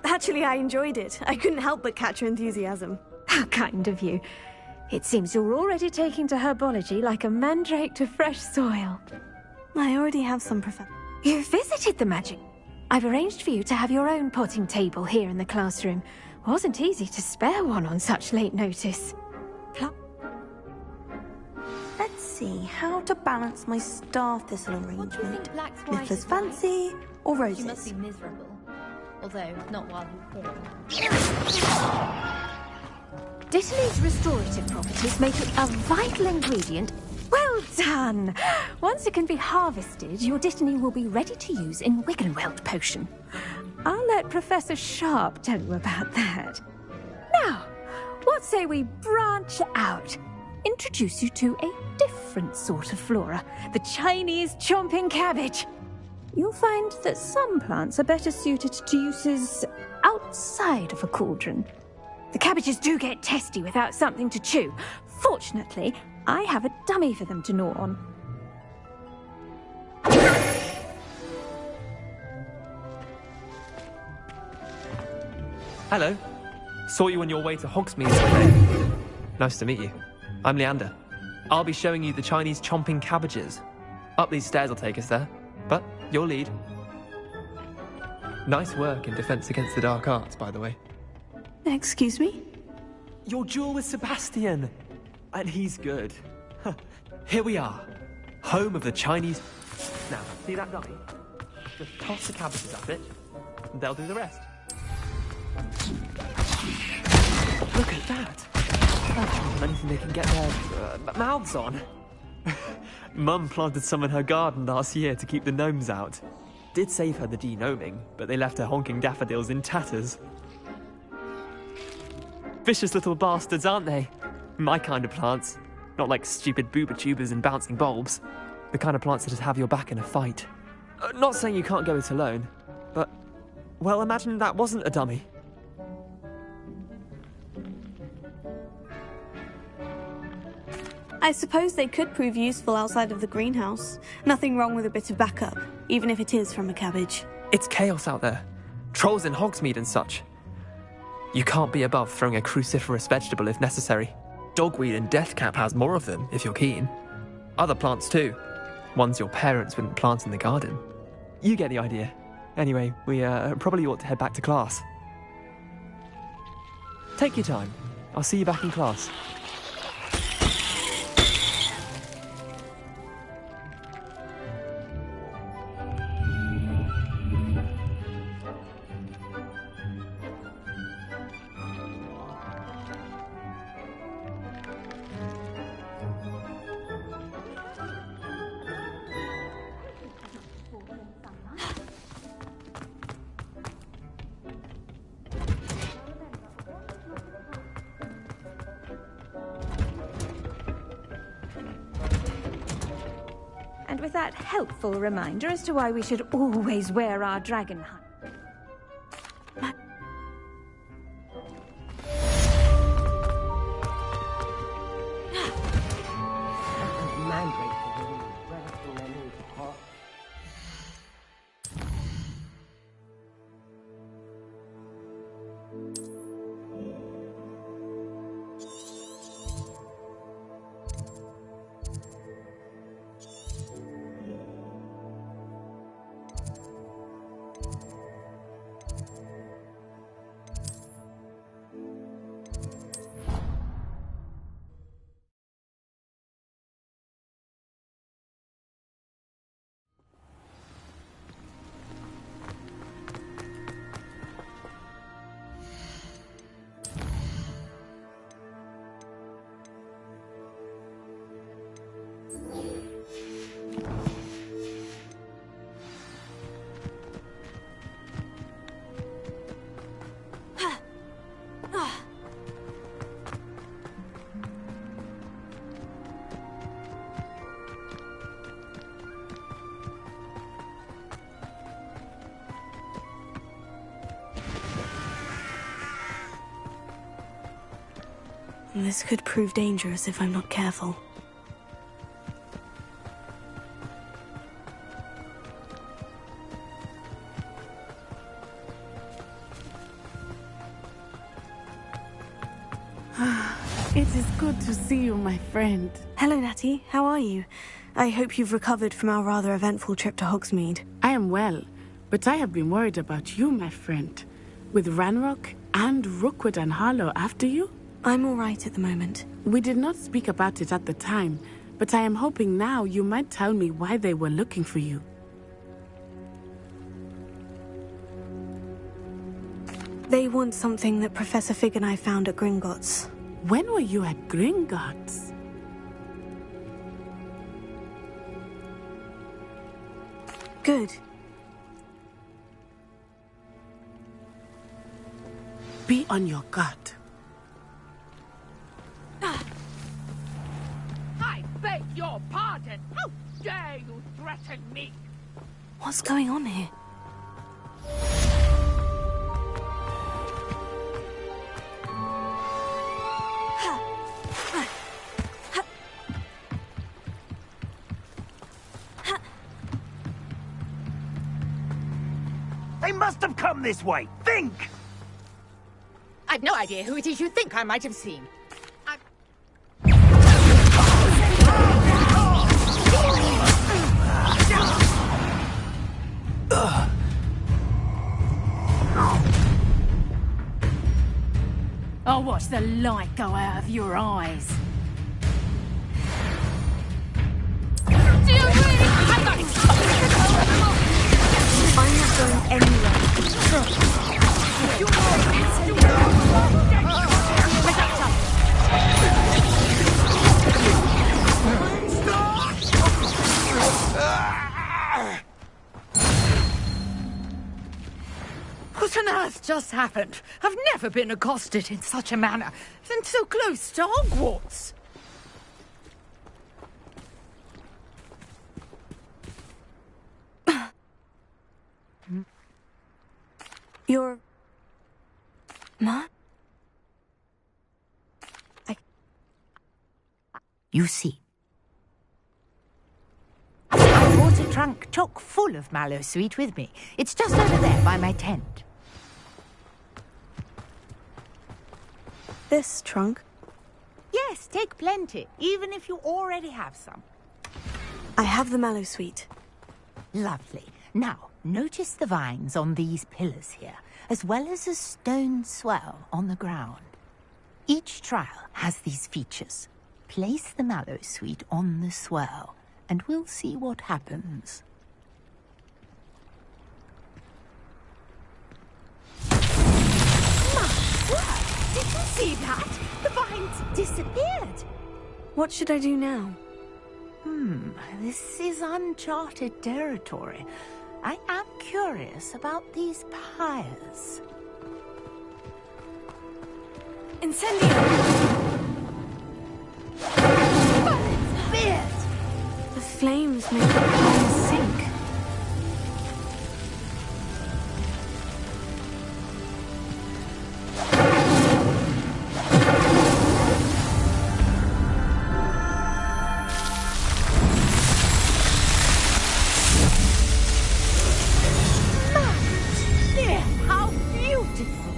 Actually, I enjoyed it. I couldn't help but catch your enthusiasm. How kind of you. It seems you're already taking to herbology like a mandrake to fresh soil. I already have some You visited the magic. I've arranged for you to have your own potting table here in the classroom. Wasn't easy to spare one on such late notice. Let's see how to balance my star thistle arrangement. Black's Niffler's fancy or roses? You must be miserable. Although, not while he's here. Dittany's restorative properties make it a vital ingredient. Well done! Once it can be harvested, your dittany will be ready to use in Wiggenweld potion. I'll let Professor Sharp tell you about that. Now, what say we branch out? Introduce you to a different sort of flora, the Chinese chomping cabbage. You'll find that some plants are better suited to uses outside of a cauldron. The cabbages do get testy without something to chew. Fortunately, I have a dummy for them to gnaw on. Hello. Saw you on your way to Hogsmeade today. Nice to meet you. I'm Leander. I'll be showing you the Chinese chomping cabbages. Up these stairs will take us there, but your lead. Nice work in Defense Against the Dark Arts, by the way. Excuse me? Your duel with Sebastian! And he's good. Here we are. Home of the Chinese... Now, see that dummy? Just toss the cabbages at it, and they'll do the rest. Look at that! That's anything they can get their mouths on. Mum planted some in her garden last year to keep the gnomes out. Did save her the de-gnoming, but they left her honking daffodils in tatters. Vicious little bastards, aren't they? My kind of plants. Not like stupid booba tubers and bouncing bulbs. The kind of plants that just have your back in a fight. Not saying you can't go it alone, but... Well, imagine that wasn't a dummy. I suppose they could prove useful outside of the greenhouse. Nothing wrong with a bit of backup, even if it is from a cabbage. It's chaos out there. Trolls in Hogsmeade and such. You can't be above throwing a cruciferous vegetable if necessary. Dogweed and deathcap has more of them, if you're keen. Other plants too. Ones your parents wouldn't plant in the garden. You get the idea. Anyway, we probably ought to head back to class. Take your time. I'll see you back in class. with that helpful reminder as to why we should always wear our dragon hunt. This could prove dangerous if I'm not careful. It is good to see you, my friend. Hello, Natty. How are you? I hope you've recovered from our rather eventful trip to Hogsmeade. I am well, but I have been worried about you, my friend. With Ranrock and Rookwood and Harlow after you? I'm all right at the moment. We did not speak about it at the time, but I am hoping now you might tell me why they were looking for you. They want something that Professor Fig and I found at Gringotts. When were you at Gringotts? Good. Be on your guard. I beg your pardon! How dare you threaten me? What's going on here? They must have come this way. Think! I've no idea who it is you think I might have seen. I'll watch the light go out of your eyes. I'm not going anywhere. What on earth just happened? I've never been accosted in such a manner, and so close to Hogwarts. You're... Ma? You see. I brought a trunk chock full of mallow sweet with me. It's just over there by my tent. This trunk? Yes, take plenty, even if you already have some. I have the mallow sweet. Lovely. Now, notice the vines on these pillars here, as well as a stone swell on the ground. Each trial has these features. Place the mallow sweet on the swell, and we'll see what happens. My word! Did you see that? The vines disappeared. What should I do now? This is uncharted territory. I am curious about these pyres. Incendio! Beard! The flames make the plane sink. Dear, how beautiful!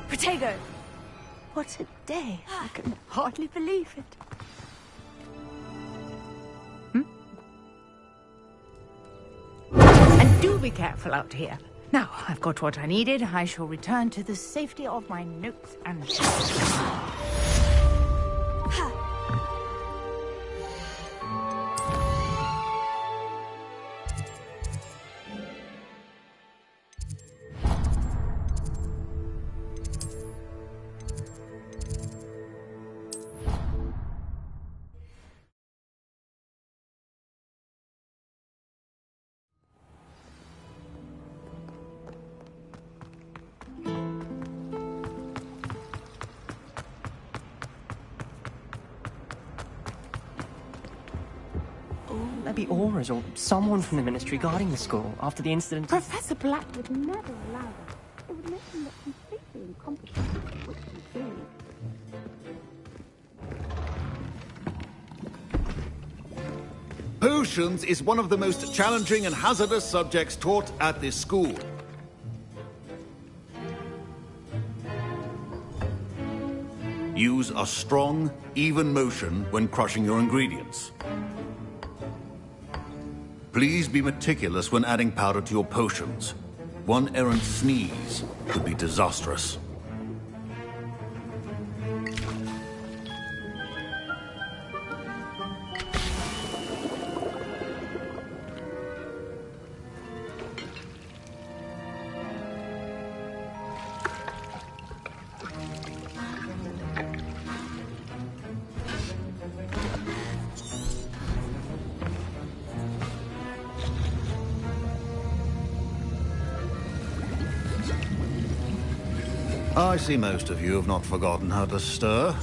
Protego! What a day. I can hardly believe it. And do be careful out here. Now, I've got what I needed. I shall return to the safety of my notes and... Maybe Auras or someone from the Ministry guarding the school after the incident. Professor Black would never allow that. It would make him look completely incompetent, which he did. Potions is one of the most challenging and hazardous subjects taught at this school. Use a strong, even motion when crushing your ingredients. Please be meticulous when adding powder to your potions. One errant sneeze could be disastrous. I see most of you have not forgotten how to stir.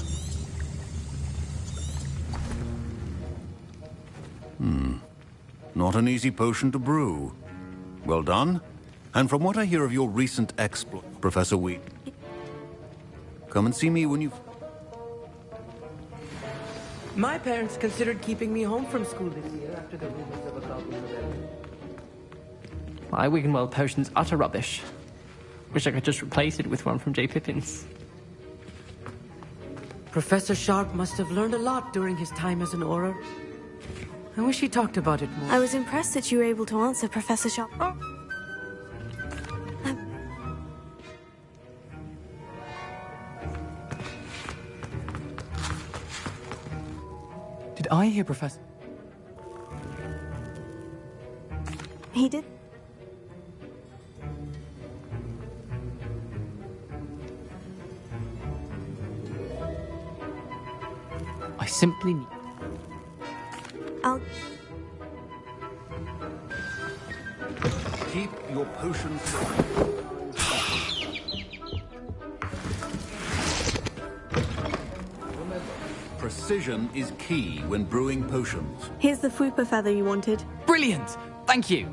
Not an easy potion to brew. Well done. And from what I hear of your recent exploit, Professor Wheat, come and see me when you've... My parents considered keeping me home from school this year after the rumors of a goblin rebellion. My Wiggenweld potion's utter rubbish. Wish I could just replace it with one from J. Pippin's. Professor Sharp must have learned a lot during his time as an Auror. I wish he talked about it more. I was impressed that you were able to answer Professor Sharp. Did I hear Professor... He did. I simply need... I'll... Keep your potions Remember, precision is key when brewing potions. Here's the Fupa feather you wanted. Brilliant! Thank you!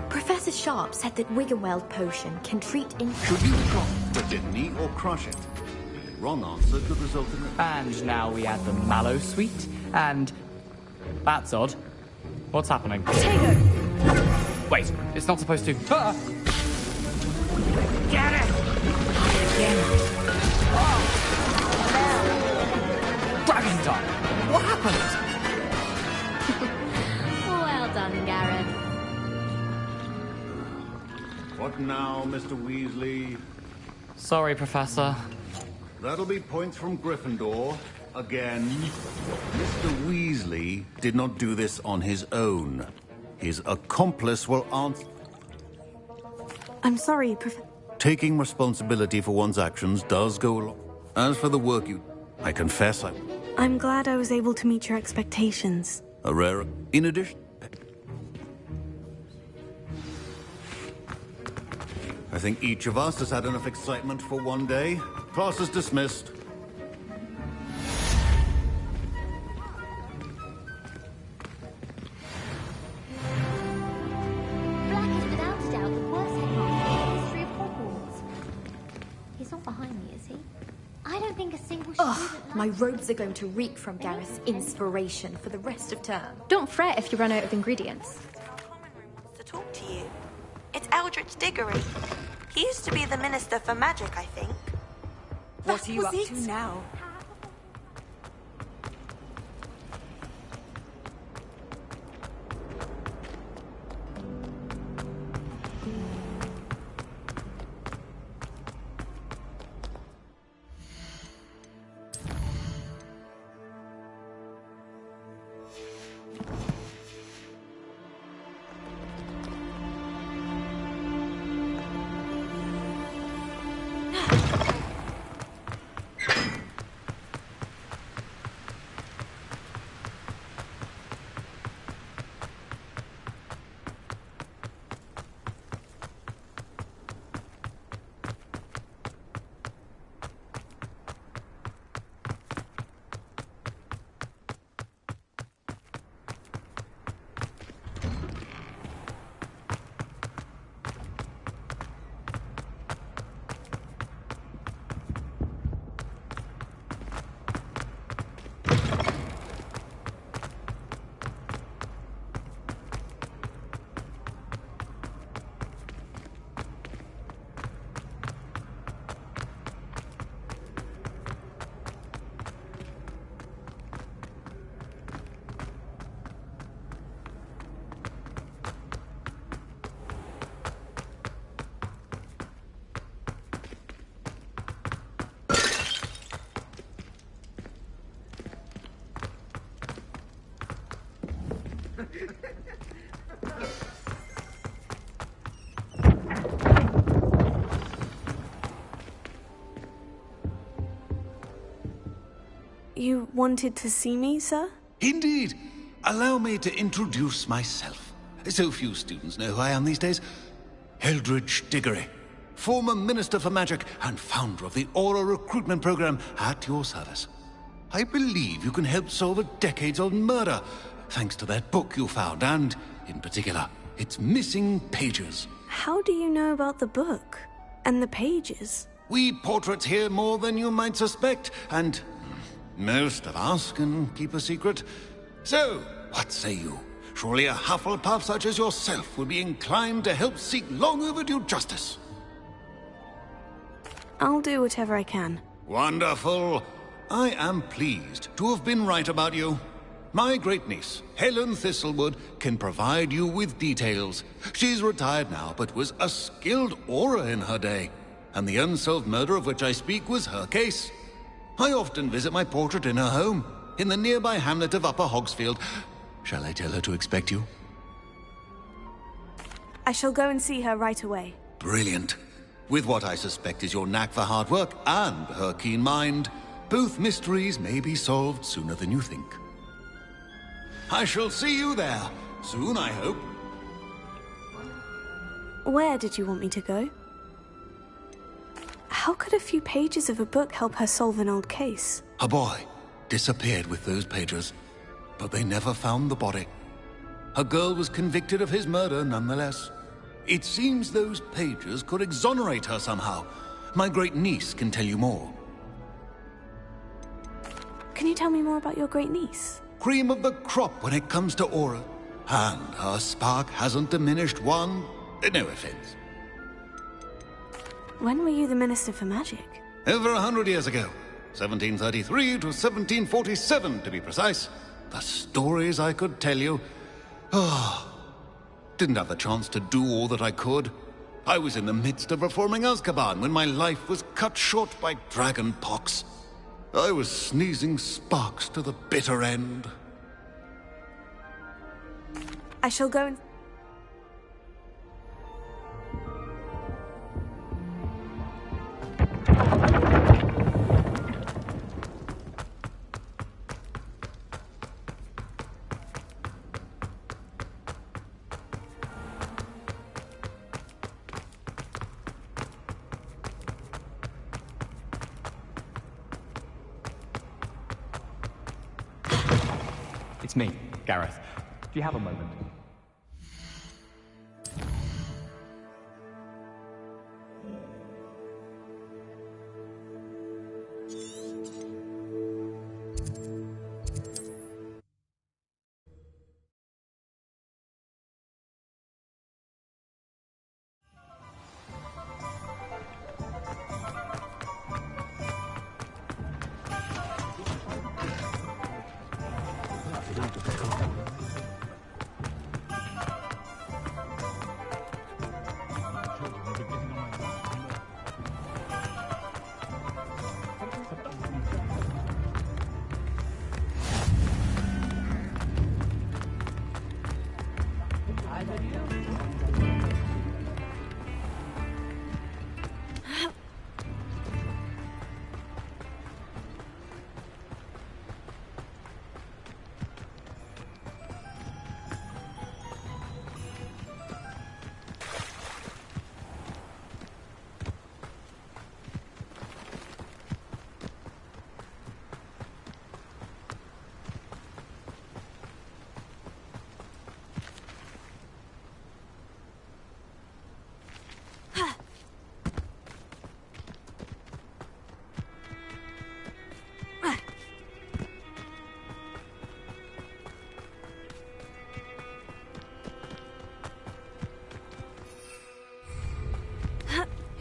Professor Sharp said that Wiggenweld potion can treat Should you drop the Dittany or crush it? The wrong answer could result in a... And now we add the mallow sweet, and... That's odd. What's happening? Potato! Wait, it's not supposed to... Ah! Get it! Again. Dragon time! What happened? Well done, Gareth. What now, Mr. Weasley? Sorry, Professor. That'll be points from Gryffindor. Again. Mr. Weasley did not do this on his own. His accomplice will answer. I'm sorry, Professor. Taking responsibility for one's actions does go along. As for the work I confess I'm glad I was able to meet your expectations. a rare... In addition... I think each of us has had enough excitement for one day. Class is dismissed. My robes are going to reek from Gareth's inspiration for the rest of term. Don't fret if you run out of ingredients. To talk to you. It's Eldritch Diggory. He used to be the Minister for Magic, I think. What are you up to now? You wanted to see me, sir? Indeed. Allow me to introduce myself. So few students know who I am these days. Eldritch Diggory, former Minister for Magic and founder of the Aura recruitment program at your service. I believe you can help solve a decades-old murder, thanks to that book you found, and, in particular, its missing pages. How do you know about the book? And the pages? We portraits here more than you might suspect, and most of us can keep a secret. So, what say you? Surely a Hufflepuff such as yourself would be inclined to help seek long overdue justice. I'll do whatever I can. Wonderful. I am pleased to have been right about you. My great-niece, Helen Thistlewood, can provide you with details. She's retired now, but was a skilled aura in her day. And the unsolved murder of which I speak was her case. I often visit my portrait in her home, in the nearby hamlet of Upper Hogsfield. Shall I tell her to expect you? I shall go and see her right away. Brilliant. With what I suspect is your knack for hard work and her keen mind, both mysteries may be solved sooner than you think. I shall see you there, soon I hope. Where did you want me to go? How could a few pages of a book help her solve an old case? A boy disappeared with those pages, but they never found the body. A girl was convicted of his murder nonetheless. It seems those pages could exonerate her somehow. My great-niece can tell you more. Can you tell me more about your great-niece? Cream of the crop when it comes to aura. And her spark hasn't diminished one. No offense. When were you the Minister for Magic? Over 100 years ago. 1733 to 1747, to be precise. The stories I could tell you. Didn't have the chance to do all that I could. I was in the midst of reforming Azkaban when my life was cut short by dragon pox. I was sneezing sparks to the bitter end. I shall go and... It's me, Gareth. Do you have a moment?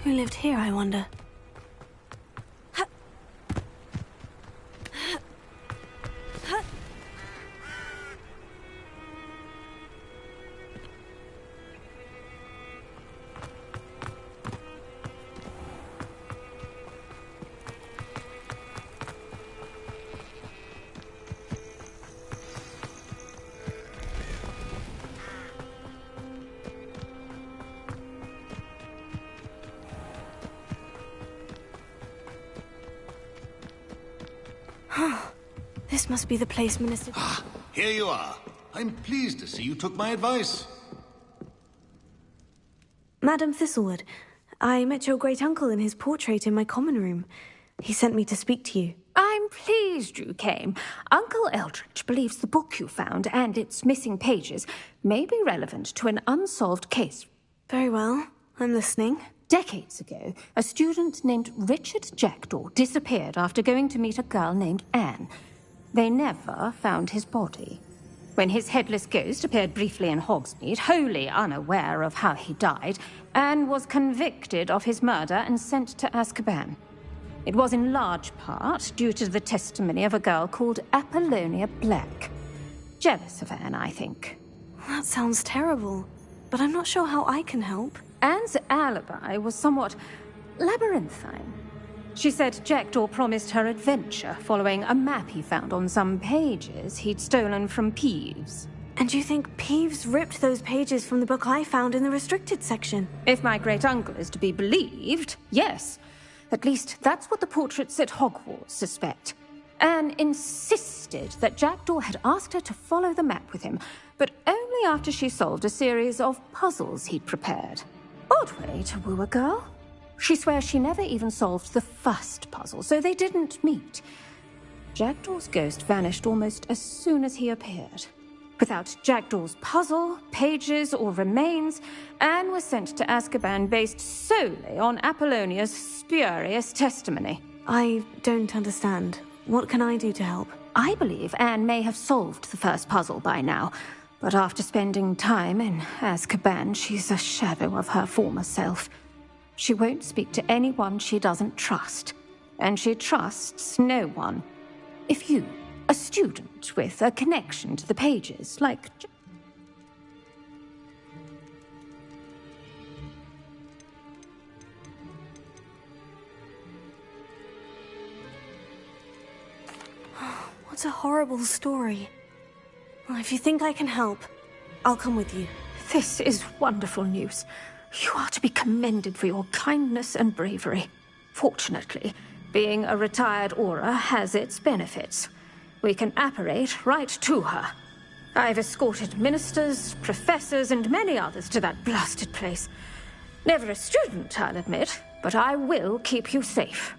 Who lived here, I wonder? This must be the place, Minister. Here you are. I'm pleased to see you took my advice. Madam Thistlewood, I met your great-uncle in his portrait in my common room. He sent me to speak to you. I'm pleased you came. Uncle Eldridge believes the book you found and its missing pages may be relevant to an unsolved case. Very well. I'm listening. Decades ago, a student named Richard Jackdaw disappeared after going to meet a girl named Anne. They never found his body. When his headless ghost appeared briefly in Hogsmeade, wholly unaware of how he died, Anne was convicted of his murder and sent to Azkaban. It was in large part due to the testimony of a girl called Apollonia Black. Jealous of Anne, I think. That sounds terrible, but I'm not sure how I can help. Anne's alibi was somewhat labyrinthine. She said Jackdaw promised her adventure following a map he found on some pages he'd stolen from Peeves. And you think Peeves ripped those pages from the book I found in the restricted section? If my great-uncle is to be believed, yes. At least that's what the portraits at Hogwarts suspect. Anne insisted that Jackdaw had asked her to follow the map with him, but only after she solved a series of puzzles he'd prepared. Odd way to woo a girl. She swears she never even solved the first puzzle, so they didn't meet. Jackdaw's ghost vanished almost as soon as he appeared. Without Jackdaw's puzzle, pages, or remains, Anne was sent to Azkaban based solely on Apollonia's spurious testimony. I don't understand. What can I do to help? I believe Anne may have solved the first puzzle by now, but after spending time in Azkaban, she's a shadow of her former self. She won't speak to anyone she doesn't trust, and she trusts no one. If you, a student with a connection to the pages, like... What a horrible story. Well, if you think I can help, I'll come with you. This is wonderful news. You are to be commended for your kindness and bravery. Fortunately, being a retired Auror has its benefits. We can apparate right to her. I've escorted ministers, professors, and many others to that blasted place. Never a student, I'll admit, but I will keep you safe.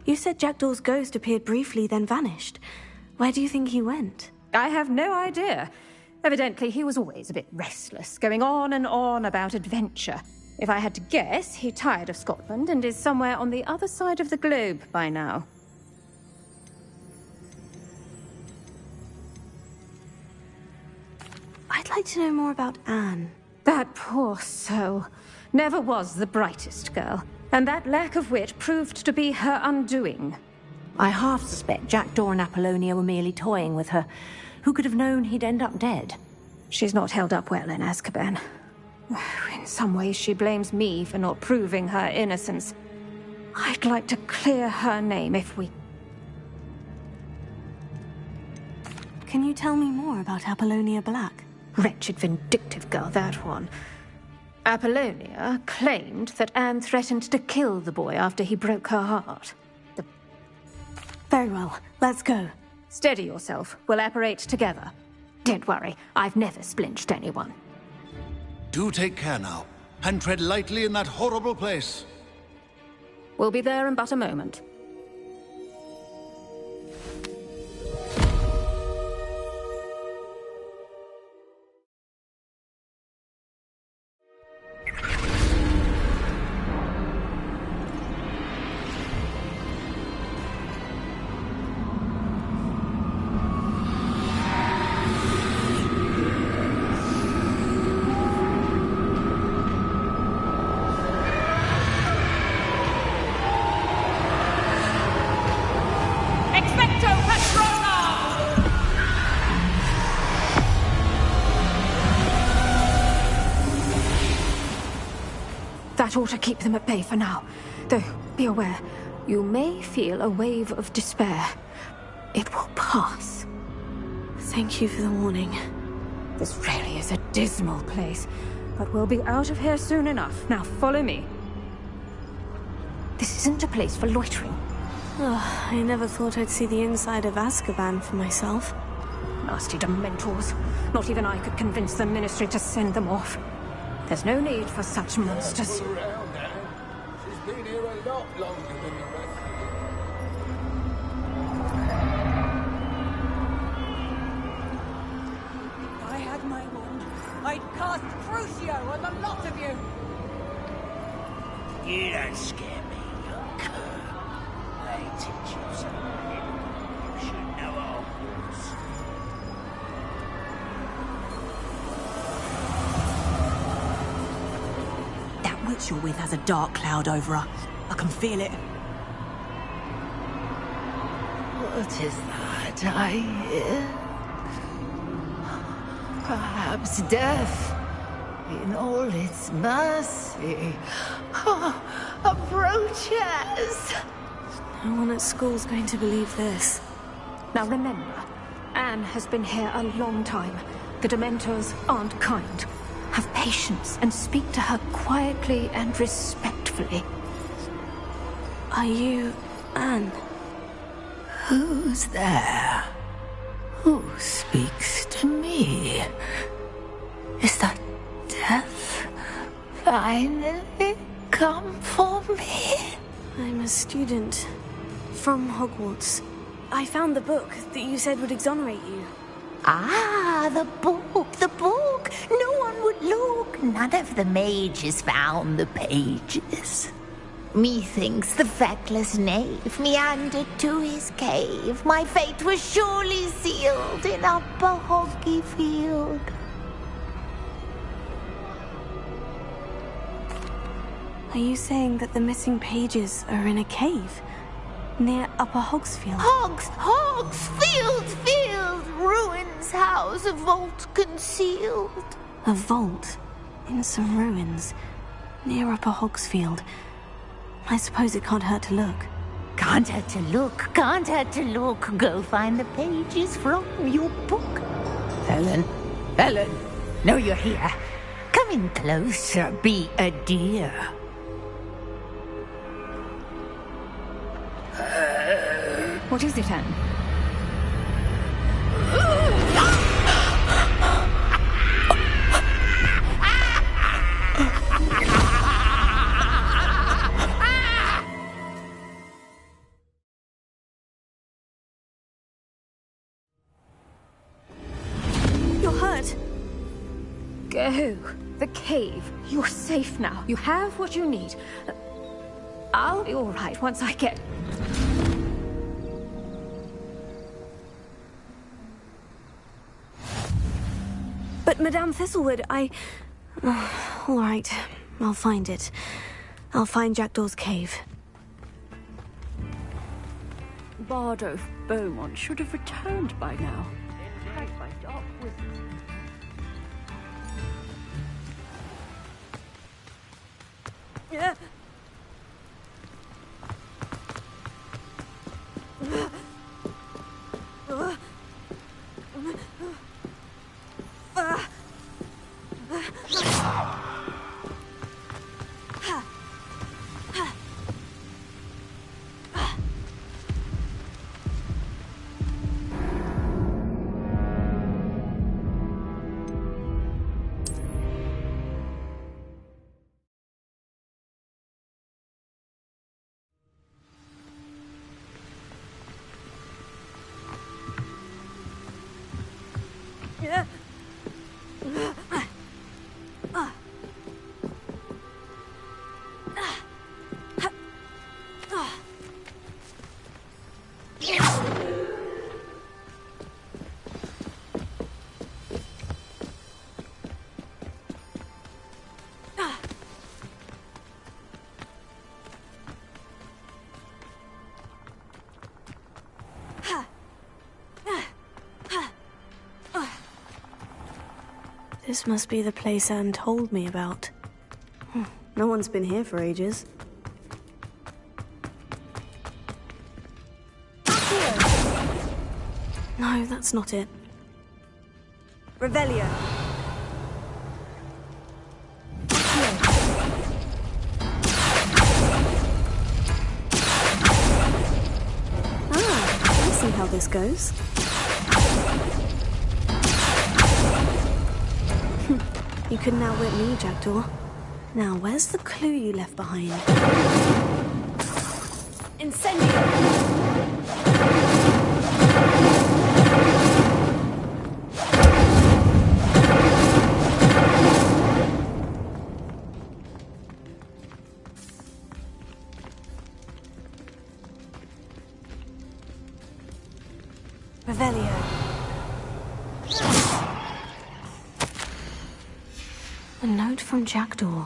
You said Jackdaw's ghost appeared briefly, then vanished. Where do you think he went? I have no idea. Evidently, he was always a bit restless, going on and on about adventure. If I had to guess, he tired of Scotland and is somewhere on the other side of the globe by now. I'd like to know more about Anne. That poor soul. Never was the brightest girl. And that lack of wit proved to be her undoing. I half suspect Jackdaw and Apollonia were merely toying with her. Who could have known he'd end up dead? She's not held up well in Azkaban. In some ways, she blames me for not proving her innocence. I'd like to clear her name if we... Can you tell me more about Apollonia Black? Wretched, vindictive girl, that one. Apollonia claimed that Anne threatened to kill the boy after he broke her heart. Very well, let's go. Steady yourself. We'll apparate together. Don't worry, I've never splinched anyone. Do take care now, and tread lightly in that horrible place. We'll be there in but a moment. sure to keep them at bay for now. Though, be aware, you may feel a wave of despair. It will pass. Thank you for the warning. This really is a dismal place, but we'll be out of here soon enough. Now follow me. This isn't a place for loitering. Oh, I never thought I'd see the inside of Azkaban for myself. Nasty Dementors. Not even I could convince the Ministry to send them off. There's no need for such monsters. She's been here a lot longer than the rest. If I had my wand, I'd cast Crucio on the lot of you! You don't scare me, you cur. They teach you something. You should know Hogwarts. That witch you're with has a dark cloud over her. I can feel it. What is that I hear? Perhaps death, in all its mercy, approaches. No one at school's going to believe this. Now remember, Anne has been here a long time. The Dementors aren't kind. Have patience and speak to her quietly and respectfully. Are you Anne? Who's there? Who speaks to me? Is that death finally come for me? I'm a student from Hogwarts. I found the book that you said would exonerate you. Ah, the book, the book. No one would look. None of the mages found the pages. Methinks the feckless knave meandered to his cave. My fate was surely sealed in Upper Hoggyfield. Are you saying that the missing pages are in a cave near Upper Hogsfield? Field, ruins house, a vault concealed. A vault in some ruins near Upper Hogsfield. I suppose it can't hurt to look. Can't hurt to look, can't hurt to look. Go find the pages from your book. Helen, know you're here. Come in closer, be a dear. What is it, Anne? You're hurt. Go. The cave. You're safe now. You have what you need. I'll be all right once I get... But Madame Thistlewood, all right, I'll find it. I'll find Jackdaw's cave. Bardo Beaumont should have returned by now. Yeah. This must be the place Anne told me about. No one's been here for ages. No, that's not it. Revelio. I see how this goes. You couldn't outwit me, Jackdaw. Now, where's the clue you left behind? Incendio! Revelio. A note from Jackdaw.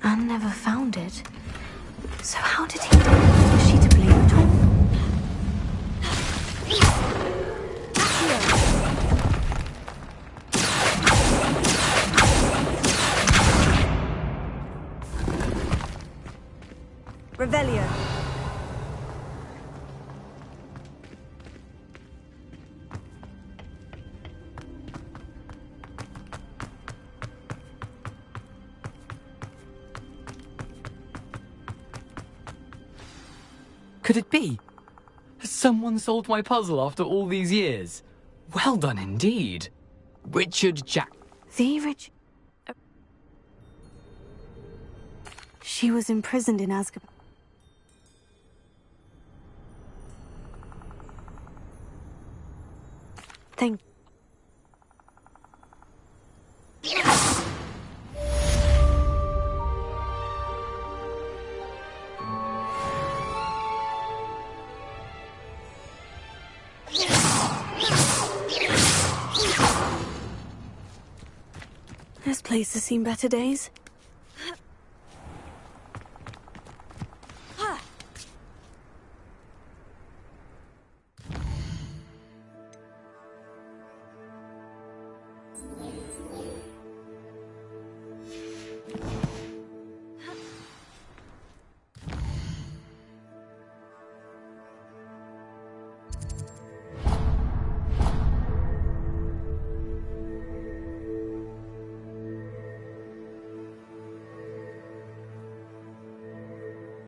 Anne never found it. So how did he die? Was she to blame at all? Revelio. Could it be? Has someone solved my puzzle after all these years? Well done indeed. Richard Jack... The Rich... She was imprisoned in Azkaban. Thank... This place has seen better days.